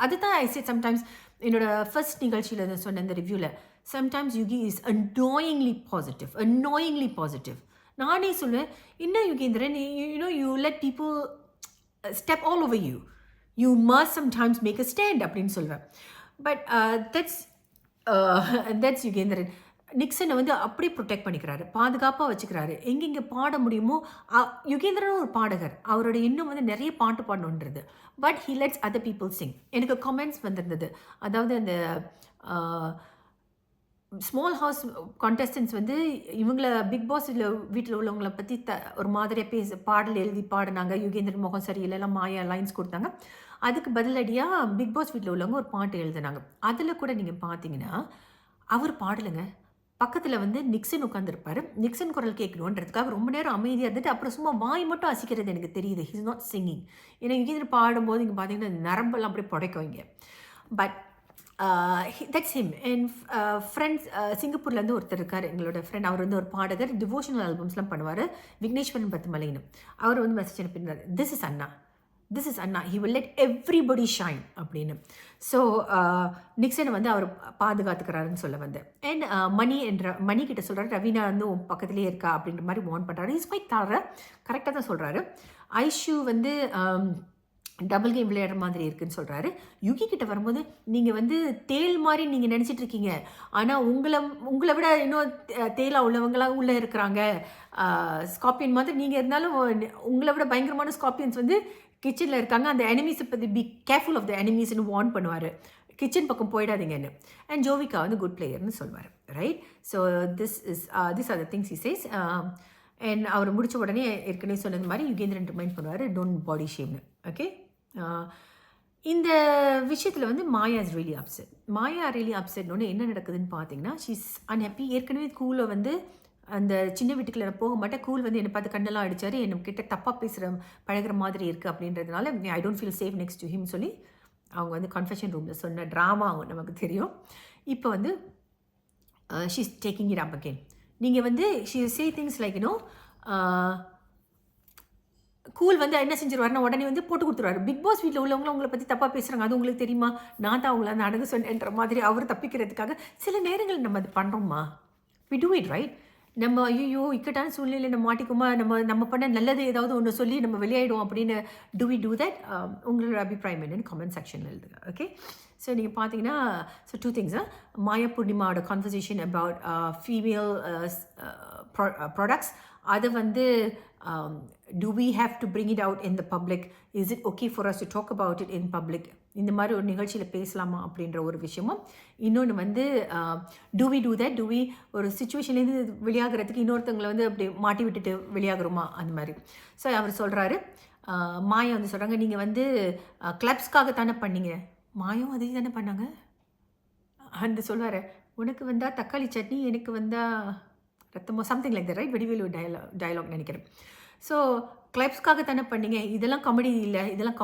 அதுதான் I said sometimes என்னோட ஃபர்ஸ்ட் நிகழ்ச்சியில் சொன்ன இந்த ரிவ்யூவில் sometimes Yugi is annoyingly positive. நானே சொல்லுவேன், என்ன Yugendran, you let people step all over you must sometimes make a stand அப்படின்னு சொல்லுவேன். But that's Yugendran. நிக்சனை வந்து அப்படியே ப்ரொடெக்ட் பண்ணிக்கிறாரு, பாதுகாப்பாக வச்சுக்கிறாரு. எங்கெங்கே பாட முடியுமோ, யுகேந்திரனும் ஒரு பாடகர், அவரோட இன்னும் வந்து நிறைய பாட்டு பாடணுன்றது. But he lets other people sing. எனக்கு கமெண்ட்ஸ் வந்திருந்தது, அதாவது அந்த ஸ்மால் ஹவுஸ் கான்டெஸ்டன்ஸ் வந்து இவங்கள பிக் பாஸ் வீட்டில் உள்ளவங்கள பற்றி ஒரு மாதிரியாக பாடல் எழுதி பாடினாங்க. யுகேந்திரன் முகம் சரியில்லைலாம் மாயா லைன்ஸ் கொடுத்தாங்க. அதுக்கு பதிலடியாக பிக் பாஸ் வீட்டில் உள்ளவங்க ஒரு பாட்டு எழுதினாங்க. அதில் கூட நீங்கள் பார்த்தீங்கன்னா அவர் பாடலைங்க. பக்கத்தில் வந்து நிக்சன் உட்காந்துருப்பார். நிக்சன் குரல் கேட்கணுன்றதுக்காக ரொம்ப நேரம் அமைதியாக இருந்துட்டு அப்புறம் சும்மா வாய் மட்டும் அசிக்கிறது எனக்கு தெரியுது. He's not singing. ஏன்னா யுகேந்திரன் பாடும்போது இங்கே பார்த்தீங்கன்னா நரம்பெல்லாம் அப்படியே புடைக்குவீங்க. But that's him. And friends சிங்கப்பூர்லேருந்து ஒருத்தர் இருக்கார், எங்களோட ஃப்ரெண்ட். அவர் வந்து ஒரு பாடகர், டிவோஷனல் ஆல்பம்ஸ்லாம் பண்ணுவார், விக்னேஸ்வரன் பத்துமலைன்னு. அவர் வந்து மெசேஜ் அனுப்பினார், this is Anna, he will let everybody shine அப்படின்னு. ஸோ நிக்சனை வந்து அவர் பாதுகாத்துக்கிறாருன்னு சொல்ல வந்தேன். அண்ட் மணி கிட்ட சொல்கிறாரு, ரவீனா வந்து பக்கத்துலேயே இருக்கா அப்படின்ற மாதிரி வார்ன் பண்ணுறாரு. இஸ் குவைட் கரெக்டாக தான் சொல்கிறாரு. ஐஷு வந்து டபுள் கேம் விளையாடுற மாதிரி இருக்குன்னு சொல்கிறாரு. யுகி கிட்ட வரும்போது, நீங்கள் வந்து தேல் மாதிரி நீங்கள் நினச்சிட்டு இருக்கீங்க, ஆனால் உங்களை விட இன்னும் தேலாக உள்ளவங்களாம் உள்ளே இருக்கிறாங்க. ஸ்கார்பியன் மாதிரி நீங்கள் இருந்தாலும் உங்களை விட பயங்கரமான ஸ்கார்பியன்ஸ் வந்து கிச்சனில் இருக்காங்க. அந்த எனிமீஸை பற்றி பி கேர்ஃபுல் ஆஃப் த எனிமீஸ்னு வார்ன் பண்ணுவார், கிச்சன் பக்கம் போயிடாதீங்கன்னு. அண்ட் ஜோவிகா வந்து குட் பிளேயர்னு சொல்லுவார், right? So this are the things he says. And அவர் முடித்த உடனே ஏற்கனவே சொன்னது மாதிரி யுகேந்திரன் ரிமைண்ட் பண்ணுவார், டோன்ட் பாடி ஷேம்னு. ஓகே, இந்த விஷயத்தில் வந்து மாயா இஸ் ரியலி அப்செட்னு என்ன நடக்குதுன்னு பார்த்தீங்கன்னா, ஷீஸ் அன்ஹாப்பி. ஏற்கனவே கூலை வந்து அந்த சின்ன வீட்டுக்குள்ள நான் போக மாட்டேன், கூல் வந்து என்னை பார்த்து கண்ணெல்லாம் அடித்தார், என்கிட்ட தப்பாக பழகிற மாதிரி இருக்குது அப்படின்றதுனால I don't feel safe next to him சொல்லி அவங்க வந்து கன்ஃபெஷன் ரூமில் சொன்ன ட்ராமா நமக்கு தெரியும். இப்போ வந்து she's taking it up again. நீங்கள் வந்து she say things like cool வந்து என்ன செஞ்சிருவாருன்னா உடனே வந்து போட்டு கொடுத்துருவாரு. பிக் பாஸ் வீட்டில் உள்ளவங்களும் உங்களை பற்றி தப்பாக பேசுகிறாங்க, அது உங்களுக்கு தெரியுமா, நான் தான் அவங்கள அந்த அடகு சொன்னேன்ற மாதிரி அவர் தப்பிக்கிறதுக்காக சில நேரங்கள் நம்ம அது பண்ணுறோமா, வி டூ இட் ரைட். நம்ம ஐயோ இக்கட்டான சூழ்நிலையில் நம்ம மாட்டிக்குமா, நம்ம பண்ண நல்லது ஏதாவது ஒன்று சொல்லி நம்ம வெளியாயிடும் அப்படின்னு டூ வி டூ தட்? உங்களோட அபிப்பிராயம் என்னன்னு கமெண்ட் செக்ஷனில் எழுதுங்க. ஓகே, ஸோ நீங்கள் பார்த்தீங்கன்னா, ஸோ டூ திங்ஸ். மாயா பூர்ணிமாவோட கான்வர்சேஷன் அபவுட் ஃபீமேல் ப்ராடக்ட்ஸ், அதை வந்து do we have to bring it out in the public? Is it okay for us to talk about it in public? இந்த மாதிரி ஒரு நிகழ்ச்சியில் பேசலாமா அப்படின்ற ஒரு விஷயமும். இன்னொன்று வந்து do we do that? ஒரு சுச்சுவேஷன்லேருந்து வெளியாகிறதுக்கு இன்னொருத்தவங்களை வந்து அப்படி மாட்டி விட்டுட்டு வெளியாகிறோமா அந்த மாதிரி. ஸோ அவர் சொல்கிறாரு, மாயா வந்து சொல்கிறாங்க, நீங்கள் வந்து கிளப்ஸ்க்காக தானே பண்ணீங்க. மாயும் அதே தானே பண்ணாங்க. அந்த சொல்வார், உனக்கு வந்தால் தக்காளி சட்னி, எனக்கு வந்தால் ரத்தமோ, something like that, right? Vadivelu dialogue நினைக்கிறேன். ஸோ கிளப்ஸ்க்காக தானே பண்ணீங்க, இதெல்லாம் காமெடி இல்லை, இதெல்லாம்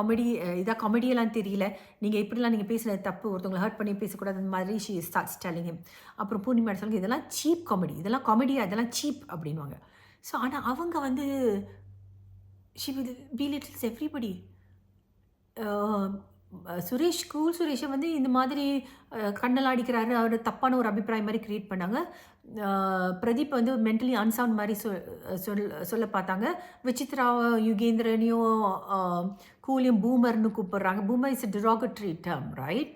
காமெடியெல்லாம் தெரியல, நீங்கள் இப்படிலாம் நீங்கள் பேசுகிறது தப்பு, ஒருத்தவங்களை ஹர்ட் பண்ணி பேசக்கூடாது அந்த மாதிரி ஷீ ஸ்டார்ட்ஸ் டெல்லிங் ஹிம். அப்புறம் பூர்ணிமா சொல்லுங்க, இதெல்லாம் சீப் காமெடி, இதெல்லாம் காமெடியா, இதெல்லாம் சீப் அப்படின்வாங்க. ஸோ ஆனால் அவங்க வந்து ஷி வில் பீலிட்டில்ஸ் எவ்ரிபடி. சுரேஷை வந்து இந்த மாதிரி கண்ணெல்லாம் அடிக்கிறாரு, அவர் தப்பான ஒரு அபிப்பிராயம் மாதிரி க்ரியேட் பண்ணாங்க. பிரதீப் வந்து மென்டலி அன்சவுண்ட் மாதிரி சொல்ல பார்த்தாங்க. விசித்ராவை யுகேந்திரனையும் கூலியும் பூமர்னு கூப்பிட்றாங்க. Boomer is a derogatory term, right?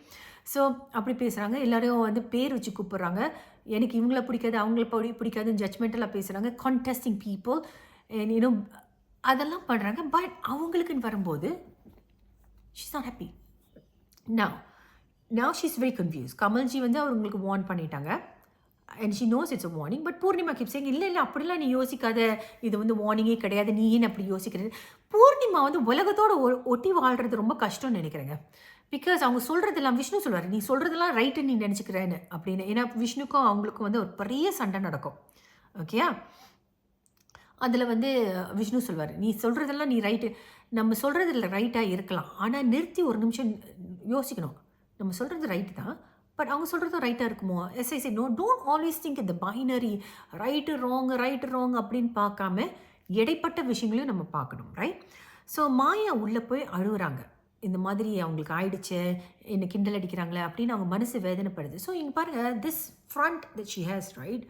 So அப்படி பேசுகிறாங்க, எல்லோரையும் வந்து பேர் வச்சு கூப்பிட்றாங்க. எனக்கு இவங்கள பிடிக்காது, அவங்கள பிடிக்காதுன்னு ஜட்ஜ்மெண்டலாக பேசுகிறாங்க. கான்டெஸ்டிங் பீப்புள் இன்னும் அதெல்லாம் பண்ணுறாங்க. பட் அவங்களுக்குன்னு வரும்போது she's not happy. Now she's very confused. Kamalji வந்து அவங்களுக்கு வார்ன் பண்ணிட்டாங்க, and she knows it's a warning. But Poornima keep saying, இல்லை அப்படிலாம் நீ யோசிக்காத, இது வந்து வார்னிங்கே கிடையாது, நீ ஏன் அப்படி யோசிக்கிறது. பூர்ணிமா வந்து உலகத்தோடு ஒட்டி வாழ்கிறது ரொம்ப கஷ்டம்னு நினைக்கிறேங்க. பிகாஸ் அவங்க சொல்கிறதெல்லாம், விஷ்ணு சொல்வார், நீ சொல்கிறதெல்லாம் ரைட்டுன்னு நீ நினச்சிக்கிறேன்னு அப்படின்னு. ஏன்னா விஷ்ணுக்கும் அவங்களுக்கும் வந்து ஒரு பெரிய சண்டை நடக்கும். ஓகேயா? அதில் வந்து விஷ்ணு சொல்வார், நீ சொல்கிறதெல்லாம் நீ ரைட்டு, நம்ம சொல்கிறதில்ல ரைட்டாக இருக்கலாம், ஆனால் நிறுத்தி ஒரு நிமிஷம் யோசிக்கணும். நம்ம சொல்கிறது ரைட்டு தான், பட் அவங்க சொல்கிறதும் ரைட்டாக இருக்குமோ? எஸ்ஐசி நோ, டோன்ட் ஆல்வேஸ் திங்க் இந்த பைனரி ரைட்டு ராங் அப்படின்னு பார்க்காம இடைப்பட்ட விஷயங்களையும் நம்ம பார்க்கணும், ரைட்? ஸோ மாயா உள்ளே போய் அழுகுறாங்க. இந்த மாதிரி அவங்களுக்கு ஆயிடுச்சு, என்ன கிண்டல் அடிக்கிறாங்களே அப்படின்னு அவங்க மனசு வேதனைப்படுது. ஸோ இங்கே பாருங்கள், this front that she has right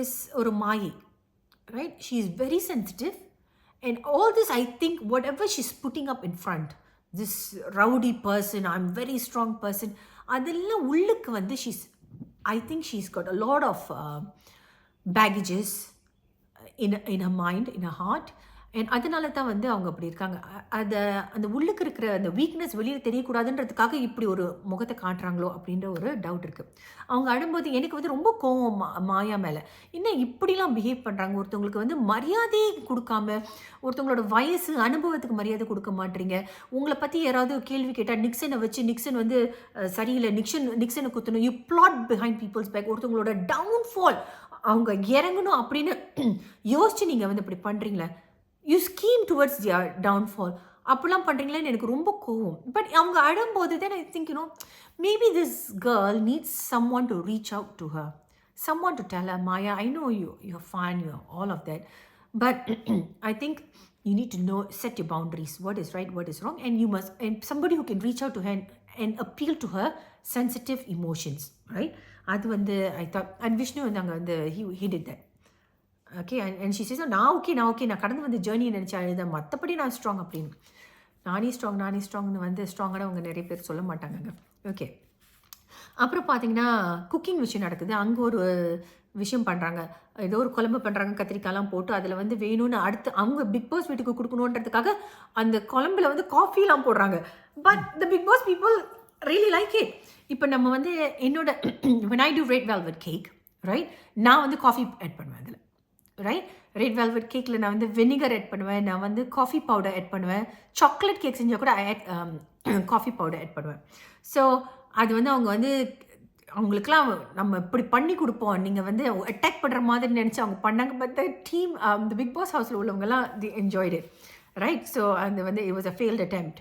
is ஒரு மாயை, right? She is very sensitive and all this I think what ever she is putting up in front, this rowdy person, I am very strong person, அதெல்லாம் உள்ளுக்கு வந்து she's I think she's got a lot of baggages in her mind, in her heart. And அதனால தான் வந்து அவங்க அப்படி இருக்காங்க. அந்த உள்ளுக்கு இருக்கிற அந்த வீக்னஸ் வெளியில் தெரியக்கூடாதுன்றதுக்காக இப்படி ஒரு முகத்தை காட்டுறாங்களோ அப்படின்ற ஒரு டவுட் இருக்குது. அவங்க அழும்போது எனக்கு வந்து ரொம்ப கோவம் மாயா மேலே. இன்னும் இப்படிலாம் பிஹேவ் பண்ணுறாங்க. ஒருத்தவங்களுக்கு வந்து மரியாதையே கொடுக்காம, ஒருத்தவங்களோட வயசு அனுபவத்துக்கு மரியாதை கொடுக்க மாட்டீங்க. உங்களை பற்றி யாராவது கேள்வி கேட்டால் நிக்சனை வச்சு நிக்சன் வந்து சரியில்லை, நிக்சனை குத்தணும், you plot behind people's back. ஒருத்தவங்களோட டவுன்ஃபால் அவங்க இறங்கணும் அப்படின்னு யோசிச்சு நீங்கள் வந்து இப்படி பண்ணுறீங்களே, you scheme towards their downfall. அப்படிலாம் பண்ணுறீங்களேன்னு எனக்கு ரொம்ப கோவம். பட் அவங்க அழும்போது தான் I think maybe this girl needs someone to reach out to her, someone to tell her, Maya, I know you're fine, you're all of that, but I think you need to know, set your boundaries, what is right, what is wrong, and you must, and somebody who can reach out to her and appeal to her sensitive emotions, right? அது வந்து I thought, and Vishnu நாங்கள் வந்து he did that. Okay, and she chase நான் okay நான் கடந்து வந்து ஜேர்னியை நினச்சி அழுதேன், மற்றபடி நான் ஸ்ட்ராங் அப்படின்னு. நானே ஸ்ட்ராங்னு வந்து ஸ்ட்ராங்கானவங்க நிறைய பேர் சொல்ல மாட்டாங்கங்க. ஓகே, அப்புறம் பார்த்தீங்கன்னா குக்கிங் விஷயம் நடக்குது. அங்கே ஒரு விஷயம் பண்ணுறாங்க, ஏதோ ஒரு குழம்பு பண்ணுறாங்க கத்திரிக்காய்லாம் போட்டு. அதில் வந்து வேணும்னு அடுத்து அவங்க பிக் பாஸ் வீட்டுக்கு கொடுக்கணுன்றதுக்காக அந்த குழம்புல வந்து காஃபிலாம் போடுறாங்க. But the Bigg Boss people really like it. இப்போ நம்ம வந்து என்னோட when I do red velvet cake, right, நான் வந்து காஃபி ஆட் பண்ணுவேன் அதில், ரைட்? ரெட் வெல்வெட் கேக்கில் நான் வந்து வெனிகர் ஆட் பண்ணுவேன், நான் வந்து காஃபி பவுடர் ஆட் பண்ணுவேன், சாக்லேட் கேக் செஞ்சால் கூட காஃபி பவுடர் ஆட் பண்ணுவேன். ஸோ அது வந்து அவங்க வந்து அவங்களுக்குலாம் நம்ம இப்படி பண்ணி கொடுப்போம், நீங்கள் வந்து அட்டாக் பண்ணுற மாதிரி நினச்சி அவங்க பண்ணாங்க. பட் த டீம், இந்த பிக் பாஸ் ஹவுஸில் உள்ளவங்கலாம் தி என்ஜாய்ட் இட், ரைட்? ஸோ அது வந்து it was a failed attempt.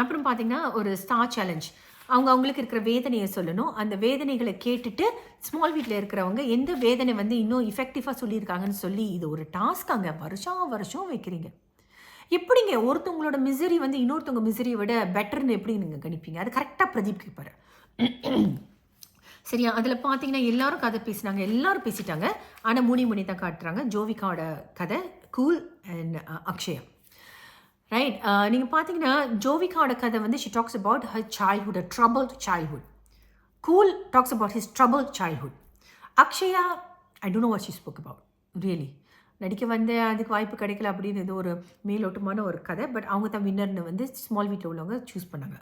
அப்புறம் பார்த்தீங்கன்னா ஒரு ஸ்டார் சேலஞ்ச். அவங்களுக்கு இருக்கிற வேதனையை சொல்லணும். அந்த வேதனைகளை கேட்டுட்டு ஸ்மால் வீட்டில் இருக்கிறவங்க எந்த வேதனை வந்து இன்னும் இஃபெக்டிவாக சொல்லியிருக்காங்கன்னு சொல்லி இது ஒரு டாஸ்க்காங்க. வருஷம் வைக்கிறீங்க. எப்படிங்க ஒருத்தவங்களோட மிசரி வந்து இன்னொருத்தவங்க மிசரியை விட பெட்டர்னு எப்படி நீங்கள் கணிப்பீங்க? அது கரெக்டாக பிரதீப் கேட்பாரு. சரியா? அதில் பார்த்தீங்கன்னா எல்லாரும் கதை பேசினாங்க, எல்லாரும் பேசிட்டாங்க. ஆனால் முனி தான் காட்டுறாங்க. ஜோவிகாவோட கதை கூல் அண்ட் அக்ஷயா, ரைட்? நீங்கள் பார்த்தீங்கன்னா ஜோவிகாவோட கதை வந்து she talks about her childhood, a troubled childhood. Cool talks about his troubled childhood. Akshaya, I don't know what she spoke about really. நடிக்க வந்து அதுக்கு வாய்ப்பு கிடைக்கல அப்படின்னு இது ஒரு மேலோட்டமான ஒரு கதை. பட் அவங்க தான் வின்னர்னு வந்து ஸ்மால் வீட்டில் உள்ளவங்க சூஸ் பண்ணாங்க.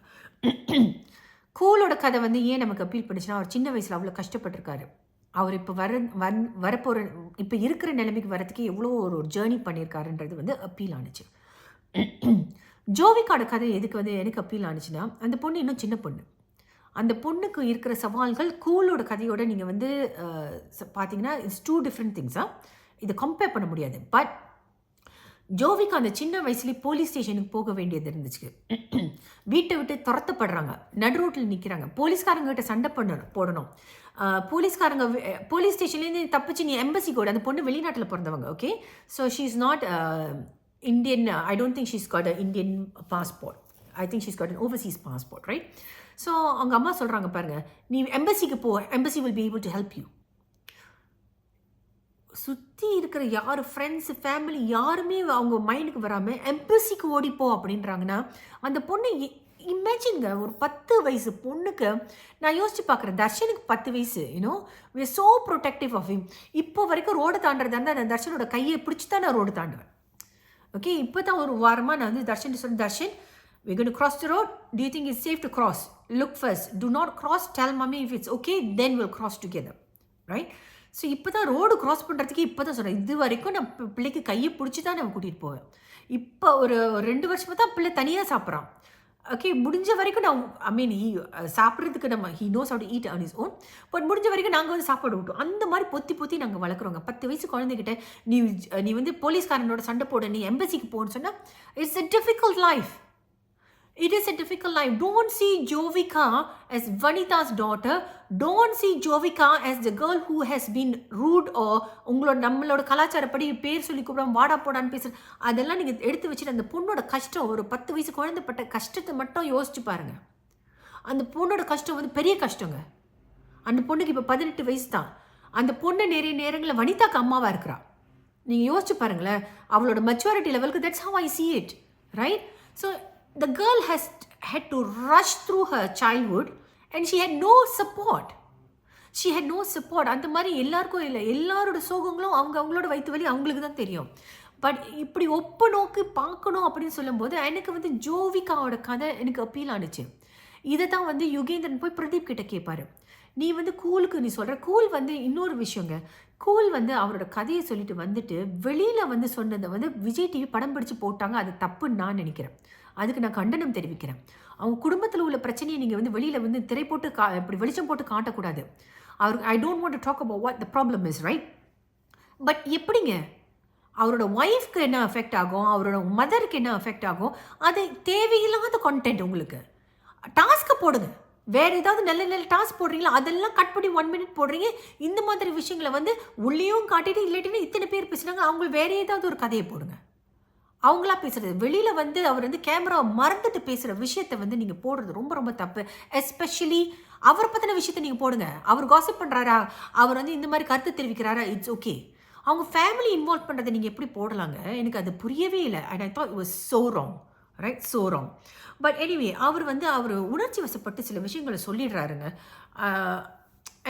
கூலோட கதை வந்து ஏன் நமக்கு அப்பீல் பண்ணுச்சுன்னா, அவர் சின்ன வயசில் அவ்வளோ கஷ்டப்பட்டிருக்காரு. அவர் இப்போ வரப்போகிற இப்போ இருக்கிற நிலைமைக்கு வரதுக்கு எவ்வளோ ஒரு ஜேர்னி பண்ணியிருக்காருன்றது வந்து அப்பீல் ஆனிச்சு. ஜோவிகாவோட கதை எதுக்கு வந்து எனக்கு அப்பீல் ஆனிச்சுன்னா, அந்த பொண்ணு இன்னும் சின்ன பொண்ணு. அந்த பொண்ணுக்கு இருக்கிற சவால்கள் கூலோட கதையோட நீங்கள் வந்து பார்த்தீங்கன்னா இட்ஸ் டூ டிஃப்ரெண்ட் திங்ஸாக, இதை கம்பேர் பண்ண முடியாது. பட் ஜோவிகா அந்த சின்ன வயசுலேயே போலீஸ் ஸ்டேஷனுக்கு போக வேண்டியது இருந்துச்சு. வீட்டை விட்டு துரத்தப்படுறாங்க, நடு ரோட்டில் நிற்கிறாங்க, போலீஸ்காரங்கிட்ட சண்டை போடணும். போலீஸ் ஸ்டேஷன்லேருந்து தப்பிச்சு நீ எம்பசி கூட. அந்த பொண்ணு வெளிநாட்டில் பிறந்தவங்க, okay? So she is not Indian, I don't think she's got an Indian passport. I think she's got an overseas passport, right? So அவங்க அம்மா சொல்கிறாங்க பாருங்க, நீ எம்பசிக்கு போ, embassy will be able to help you. சுற்றி இருக்கிற யார் ஃப்ரெண்ட்ஸு ஃபேமிலி யாருமே அவங்க மைண்டுக்கு வராமல் எம்பசிக்கு ஓடிப்போ அப்படின்றாங்கன்னா, அந்த பொண்ணு இமேஜின்ங்க, ஒரு 10 வயசு பொண்ணுக்கு நான் யோசிச்சு பார்க்குறேன். தர்ஷனுக்கு 10 வயசு, we are so protective of him. இப்போ வரைக்கும் ரோடு தாண்டுறதா இருந்தால் அந்த தர்ஷனோட கையை பிடிச்சி தான் நான் ரோடு தாண்டுவேன். ஓகே, இப்போ தான் ஒரு வாரமாக நான் வந்து தர்ஷன் சொன்னேன், Darshan, we're going to cross the road. Do you think it's safe to cross? Look first. Do not cross. Tell mommy if it's okay. Then we'll cross together. Right? So இப்போ தான் road cross பண்ணுறதுக்கு இப்போ தான் சொல்கிறேன். இது வரைக்கும் நான் பிள்ளைக்கு கையை பிடிச்சி தான் நான் கூட்டிகிட்டு போவேன். இப்போ ஒரு 2 வருஷமாக தான் பிள்ளை தனியாக சாப்பிட்றான். ஓகே, முடிஞ்ச வரைக்கும் நான் சாப்பிட்றதுக்கு நம்ம he knows have to eat on is own. But முடிஞ்ச வரைக்கும் நாங்கள் வந்து சாப்பாடு விட்டோம். அந்த மாதிரி பொத்தி நாங்கள் வளர்க்குறோங்க. 10 வயசு குழந்தைகிட்ட நீ வந்து போலீஸ்காரனோட சண்டை போட, நீ எம்பசிக்கு போன்னு சொன்னால் it's a difficult life. It is a difficult life. Don't see Jovika as Vanita's daughter. Don't see Jovika as the girl who has been rude or உங்களோட நம்மளோட கலாச்சாரப்படி பேர் சொல்லி கூப்பிடாம வாடா போடான்னு பேசுற அதெல்லாம் நீங்கள் எடுத்து வச்சுட்டு அந்த பொண்ணோட கஷ்டம் ஒரு 10 வயசு குழந்தைப்பட்ட கஷ்டத்தை மட்டும் யோசிச்சு பாருங்க. அந்த பொண்ணோட கஷ்டம் வந்து பெரிய கஷ்டங்க. அந்த பொண்ணுக்கு இப்போ 18 வயசு தான். அந்த பொண்ணு நிறைய நேரங்களில் வனிதாக்கு அம்மாவாக இருக்கிறா. நீங்கள் யோசிச்சு பாருங்களேன் அவளோட மெச்சூரிட்டி லெவலுக்கு. That's how I see it, right? So the girl has had to rush through her childhood and she had no support. She had no support. அந்த மாதிரி எல்லாருக்கும் இல்லை. எல்லாரோட சோகங்களும் அவங்களோட வயிற்று வலி அவங்களுக்கு தான் தெரியும். பட் இப்படி ஒப்பு நோக்கு பார்க்கணும் அப்படின்னு சொல்லும்போது எனக்கு வந்து ஜோவிகாவோட கதை எனக்கு அப்பீல் ஆனிச்சு. இதை தான் வந்து யுகேந்திரன் போய் பிரதீப் கிட்ட கேட்பாரு. நீ வந்து கூலுக்கு நீ சொல்கிற கூல் வந்து இன்னொரு விஷயங்க. கூல் வந்து அவரோட கதையை சொல்லிட்டு வந்துட்டு வெளியில் வந்து சொன்னதை வந்து விஜய் டிவி படம் பிடிச்சி போட்டாங்க. அது தப்புன்னு நான் நினைக்கிறேன். அதுக்கு நான் கண்டனம் தெரிவிக்கிறேன். அவங்க குடும்பத்தில் உள்ள பிரச்சனையை நீங்கள் வந்து வெளியில் வந்து திரை போட்டு இப்படி வெளிச்சம் போட்டு காட்டக்கூடாது. I don't want to talk about what the problem is, right? But எப்படிங்க அவரோட ஒய்ஃப்க்கு என்ன அஃபெக்ட் ஆகும், அவரோட மதருக்கு என்ன அஃபெக்ட் ஆகும், அது தேவையில்லாத கான்டென்ட். உங்களுக்கு டாஸ்க்கை போடுங்க. வேறு ஏதாவது நல்ல நல்ல டாஸ்க் போடுறீங்களா அதெல்லாம் கட் பண்ணி 1 minute போடுறீங்க. இந்த மாதிரி விஷயங்களை வந்து உள்ளேயும் காட்டிட்டு இல்லாட்டினா இத்தனை பேர் பேசுனாங்க அவங்க வேறு ஏதாவது ஒரு கதையை போடுங்க. அவங்களா பேசுறது வெளியில் வந்து அவர் வந்து கேமரா மறந்துட்டு பேசுகிற விஷயத்தை வந்து நீங்கள் போடுறது ரொம்ப ரொம்ப தப்பு. எஸ்பெஷலி அவரை பற்றின விஷயத்தை நீங்கள் போடுங்க. அவர் காசிப் பண்ணுறாரா, அவர் வந்து இந்த மாதிரி கருத்து தெரிவிக்கிறாரா, இட்ஸ் ஓகே. அவங்க ஃபேமிலி இன்வால்வ் பண்ணுறதை நீங்கள் எப்படி போடலாங்க? எனக்கு அது புரியவே இல்லை. And I thought it was so wrong, right? So wrong. But anyway அவர் வந்து அவர் உணர்ச்சி வசப்பட்டு சில விஷயங்களை சொல்லிடுறாருங்க.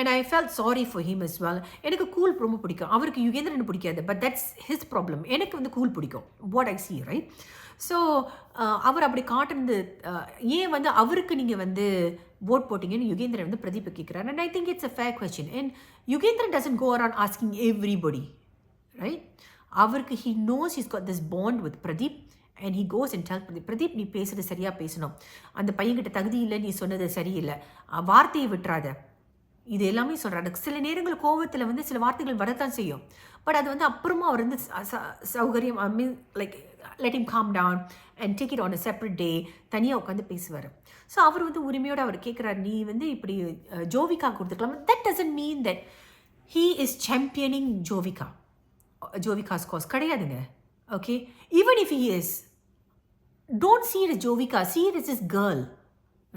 And I felt sorry for him as well. எனக்கு கூல் ரொம்ப பிடிக்கும். அவருக்கு யுகேந்திரன் பிடிக்காது. But that's his problem. எனக்கு வந்து கூல் பிடிக்கும். What I see, right? So அவர் அப்படி காட்டுறது ஏன் வந்து அவருக்கு நீங்கள் வந்து ஓட் போட்டிங்கன்னு யுகேந்திரன் வந்து பிரதீப்பை கேட்குறாரு. And I think it's a fair question. And Yugendran doesn't go around asking everybody, right? அவருக்கு he knows he's got this bond with Pradeep. And he goes and tells Pradeep நீ பேசுறது சரியாக பேசணும். அந்த பையன்கிட்ட தகுதி இல்லை, நீ சொன்னது சரியில்லை, வார்த்தையை விட்டுறாத, இது எல்லாமே சொல்கிறாரு. சில நேரங்கள் கோவத்தில் வந்து சில வார்த்தைகள் வரத்தான் செய்யும். பட் அது வந்து அப்புறமா அவர் வந்து சௌகரியம் I mean like let him calm down and take it on a separate day, தனியாக உட்காந்து பேசுவார். ஸோ அவர் வந்து உரிமையோடு அவர் கேட்குறாரு நீ வந்து இப்படி ஜோவிகா கொடுத்துக்கலாம். That doesn't mean that he is championing Jovika's cause கிடையாதுங்க. Okay, even if he is, don't see it as Jovika, see it as his girl,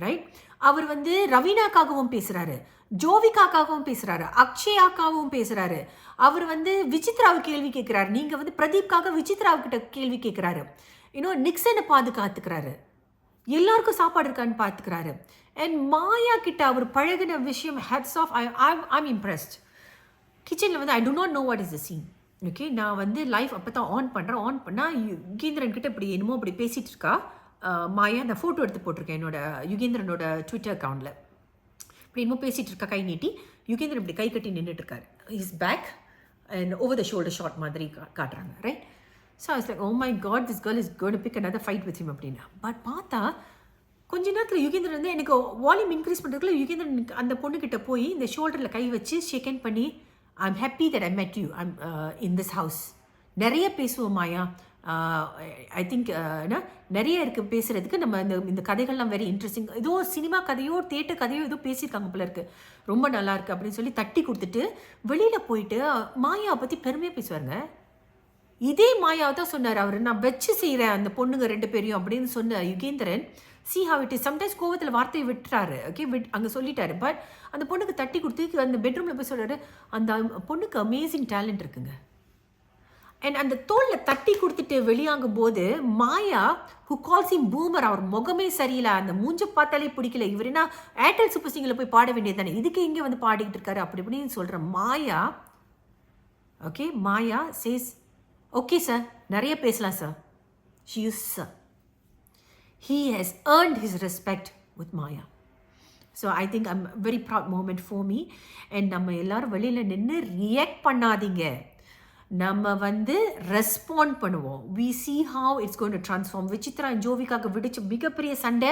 right? அவர் வந்து ரவீனாக்காகவும் பேசுகிறாரு, ஜோவிகாக்காகவும் பேசுகிறாரு, அக்ஷயாக்காகவும் பேசுகிறாரு. அவர் வந்து விசித்ராவுக்கு கேள்வி கேட்குறாரு. நீங்கள் வந்து பிரதீப்காக விசித்ராவுக்கிட்ட கேள்வி கேட்குறாரு. இன்னும் நிக்சனை பாதுகாத்துக்கிறாரு. எல்லாருக்கும் சாப்பாடு இருக்கான்னு பார்த்துக்கிறாரு. அண்ட் மாயா கிட்ட அவர் பழகின விஷயம் ஹேட்ஸ் ஆஃப். I'm impressed. கிச்சனில் வந்து I do not know what is the scene. Okay, நான் வந்து லைவ் அப்போ தான் ஆன் பண்ணுறேன். ஆன் பண்ணால் யுகேந்திரன் கிட்ட இப்படி என்னமோ இப்படி பேசிகிட்டு இருக்கா மாயா. நான் ஃபோட்டோ எடுத்து போட்டிருக்கேன் என்னோட யுகேந்திரனோட ட்விட்டர் அக்கௌண்ட்டில். இப்படி என்னமோ பேசிகிட்டு இருக்கா கை நீட்டி. யுகேந்திரன் இப்படி கை கட்டி நின்றுட்டுருக்காரு. Is back and over the shoulder shot மாதிரி காட்டுறாங்க, right? So I was like, oh my god, this girl is going to pick another fight with him அப்படின்னா. பட் பார்த்தா கொஞ்ச நேரத்தில் யுகேந்திரன் வந்து எனக்கு வால்யூம் இன்க்ரீஸ் பண்ணுறதுக்குள்ள யுகேந்திரன் அந்த பொண்ணுக்கிட்ட போய் இந்த ஷோல்டரில் கை வச்சு ஷேக் ஹேண்ட் பண்ணி I'm happy that I met you. I'm in this house. நிறைய பேசுவோம் மாயா. ஐ திங்க் நிறைய இருக்குது பேசுகிறதுக்கு. நம்ம இந்த கதைகள்லாம் வெரி இன்ட்ரெஸ்டிங். ஏதோ சினிமா கதையோ தேட்டர் கதையோ ஏதோ பேசியிருக்காங்க போல இருக்குது, ரொம்ப நல்லா இருக்குது அப்படின்னு சொல்லி தட்டி கொடுத்துட்டு வெளியில் போயிட்டு மாயாவை பற்றி பெருமையாக பேசுவாருங்க. இதே மாயாவை தான் சொன்னார் அவர், நான் வச்சு செய்கிறேன் அந்த பொண்ணுங்க 2 பேரையும் அப்படின்னு சொன்ன Yugendran. see how it is. Sometimes கோவத்தில் வார்த்தையை விட்டுறாரு. ஓகே, அங்கே சொல்லிட்டாரு. பட் அந்த பொண்ணுக்கு தட்டி கொடுத்து அந்த பெட்ரூமில் போய் சொல்கிறாரு அந்த பொண்ணுக்கு அமேசிங் டேலண்ட் இருக்குங்க. அண்ட் அந்த தோளில் தட்டி கொடுத்துட்டு வெளியாகும் போது மாயா ஹூ கால்ஸ் ஹிம் பூமர், அவர் முகமே சரியில்லை, அந்த மூஞ்ச பார்த்தாலே பிடிக்கல, இவருனா ஏர்டெல் சூப்பர் சிங்கரில் போய் பாட வேண்டியது தானே, இதுக்கு எங்கே வந்து பாடிக்கிட்டு இருக்காரு அப்படி இப்படின்னு சொல்கிற மாயா. ஓகே, மாயா சேஸ் ஓகே சார், நிறைய பேசலாம் sir. She use sir. He has earned his respect with Maya. So I think I'm a very proud moment for me. And நம்ம எல்லாரும் வெளியில் நின்று ரியாக்ட் பண்ணாதீங்க, நம்ம வந்து ரெஸ்பாண்ட் பண்ணுவோம். we see how it's going to transform. Vichitra and ஜோவிகாவுக்கு விடிச்ச மிகப்பெரிய சண்டை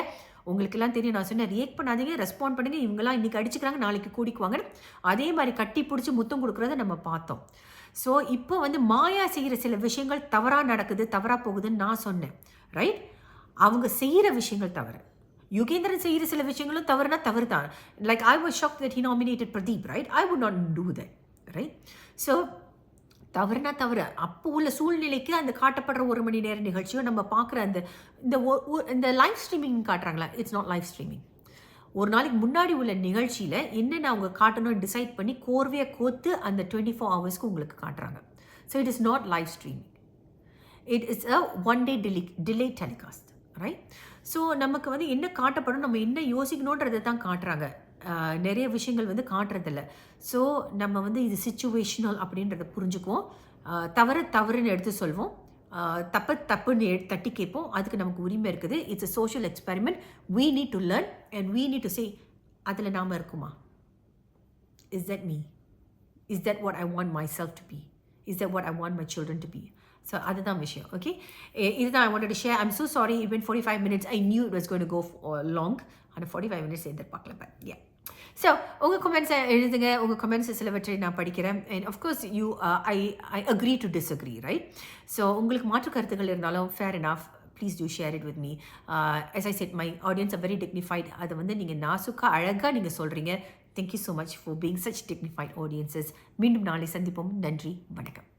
உங்களுக்கெல்லாம் தெரியும். நான் சொன்னேன் ரியாக்ட் பண்ணாதீங்க, ரெஸ்பாண்ட் பண்ணுங்கள். இவங்கெல்லாம் இன்றைக்கி அடிச்சுக்கிறாங்க, நாளைக்கு கூடிக்குவாங்க. அதே மாதிரி கட்டி பிடிச்சி முத்தம் கொடுக்குறத நம்ம பார்த்தோம். ஸோ இப்போ வந்து மாயா செய்கிற சில விஷயங்கள் தவறாக நடக்குது, தவறாக போகுதுன்னு நான் சொன்னேன், ரைட்? அவங்க செய்கிற விஷயங்கள் தவறு. யுகேந்திரன் செய்கிற சில விஷயங்களும் தவறுனா தவறு தான். Like I was shocked that he nominated Pradeep, right? I would not do that, right? So தவறுனா தவறு. அப்போ உள்ள சூழ்நிலைக்கு அந்த காட்டப்படுற 1 மணி நேர நிகழ்ச்சியோ நம்ம பார்க்குற அந்த இந்த லைவ் ஸ்ட்ரீமிங் காட்டுறாங்களா, இட்ஸ் நாட் லைவ் ஸ்ட்ரீமிங். ஒரு நாளைக்கு முன்னாடி உள்ள நிகழ்ச்சியில் என்னென்ன அவங்க காட்டணும்னு டிசைட் பண்ணி கோர்வையாக கோத்து அந்த 24 ஹவர்ஸ்க்கு உங்களுக்கு காட்டுறாங்க. So it is not live streaming. It is a 1 day delay telecast, right? So நமக்கு வந்து என்ன காட்டப்படும், நம்ம என்ன யோசிக்கணுன்றதை தான் காட்டுறாங்க. நிறைய விஷயங்கள் வந்து காட்டுறதில்ல. ஸோ நம்ம வந்து இது சிச்சுவேஷனல் அப்படின்றத புரிஞ்சுக்குவோம். தவறுன்னு எடுத்து சொல்வோம். தப்புன்னு தட்டி கேட்போம். அதுக்கு நமக்கு உரிமை இருக்குது. It's a social experiment. we need to learn and we need to say, அதில் நாம் இருக்குமா? is that me? is that what I want myself to be? is that what I want my children to be? So அதுதான் விஷயம். Okay, இதுதான் I wanted to share. I'm so sorry it went 45 minutes. I knew it was going to go long. ஆனால் 45 minutes எதிர்பார்க்கல. But yeah. So உங்கள் கமெண்ட்ஸை எழுதுங்க. உங்கள் கமெண்ட்ஸை சிலவற்றை நான் படிக்கிறேன். And of course I agree to disagree, right? So உங்களுக்கு மாற்று கருத்துக்கள் இருந்தாலும் fair enough, please do share it with me. as I said, my audience are very dignified. அதை வந்து நீங்கள் நாசுக்காக அழகாக நீங்கள் சொல்கிறீங்க. Thank you so much for being such dignified audiences. மீண்டும் நாளை சந்திப்போம். நன்றி, வணக்கம்.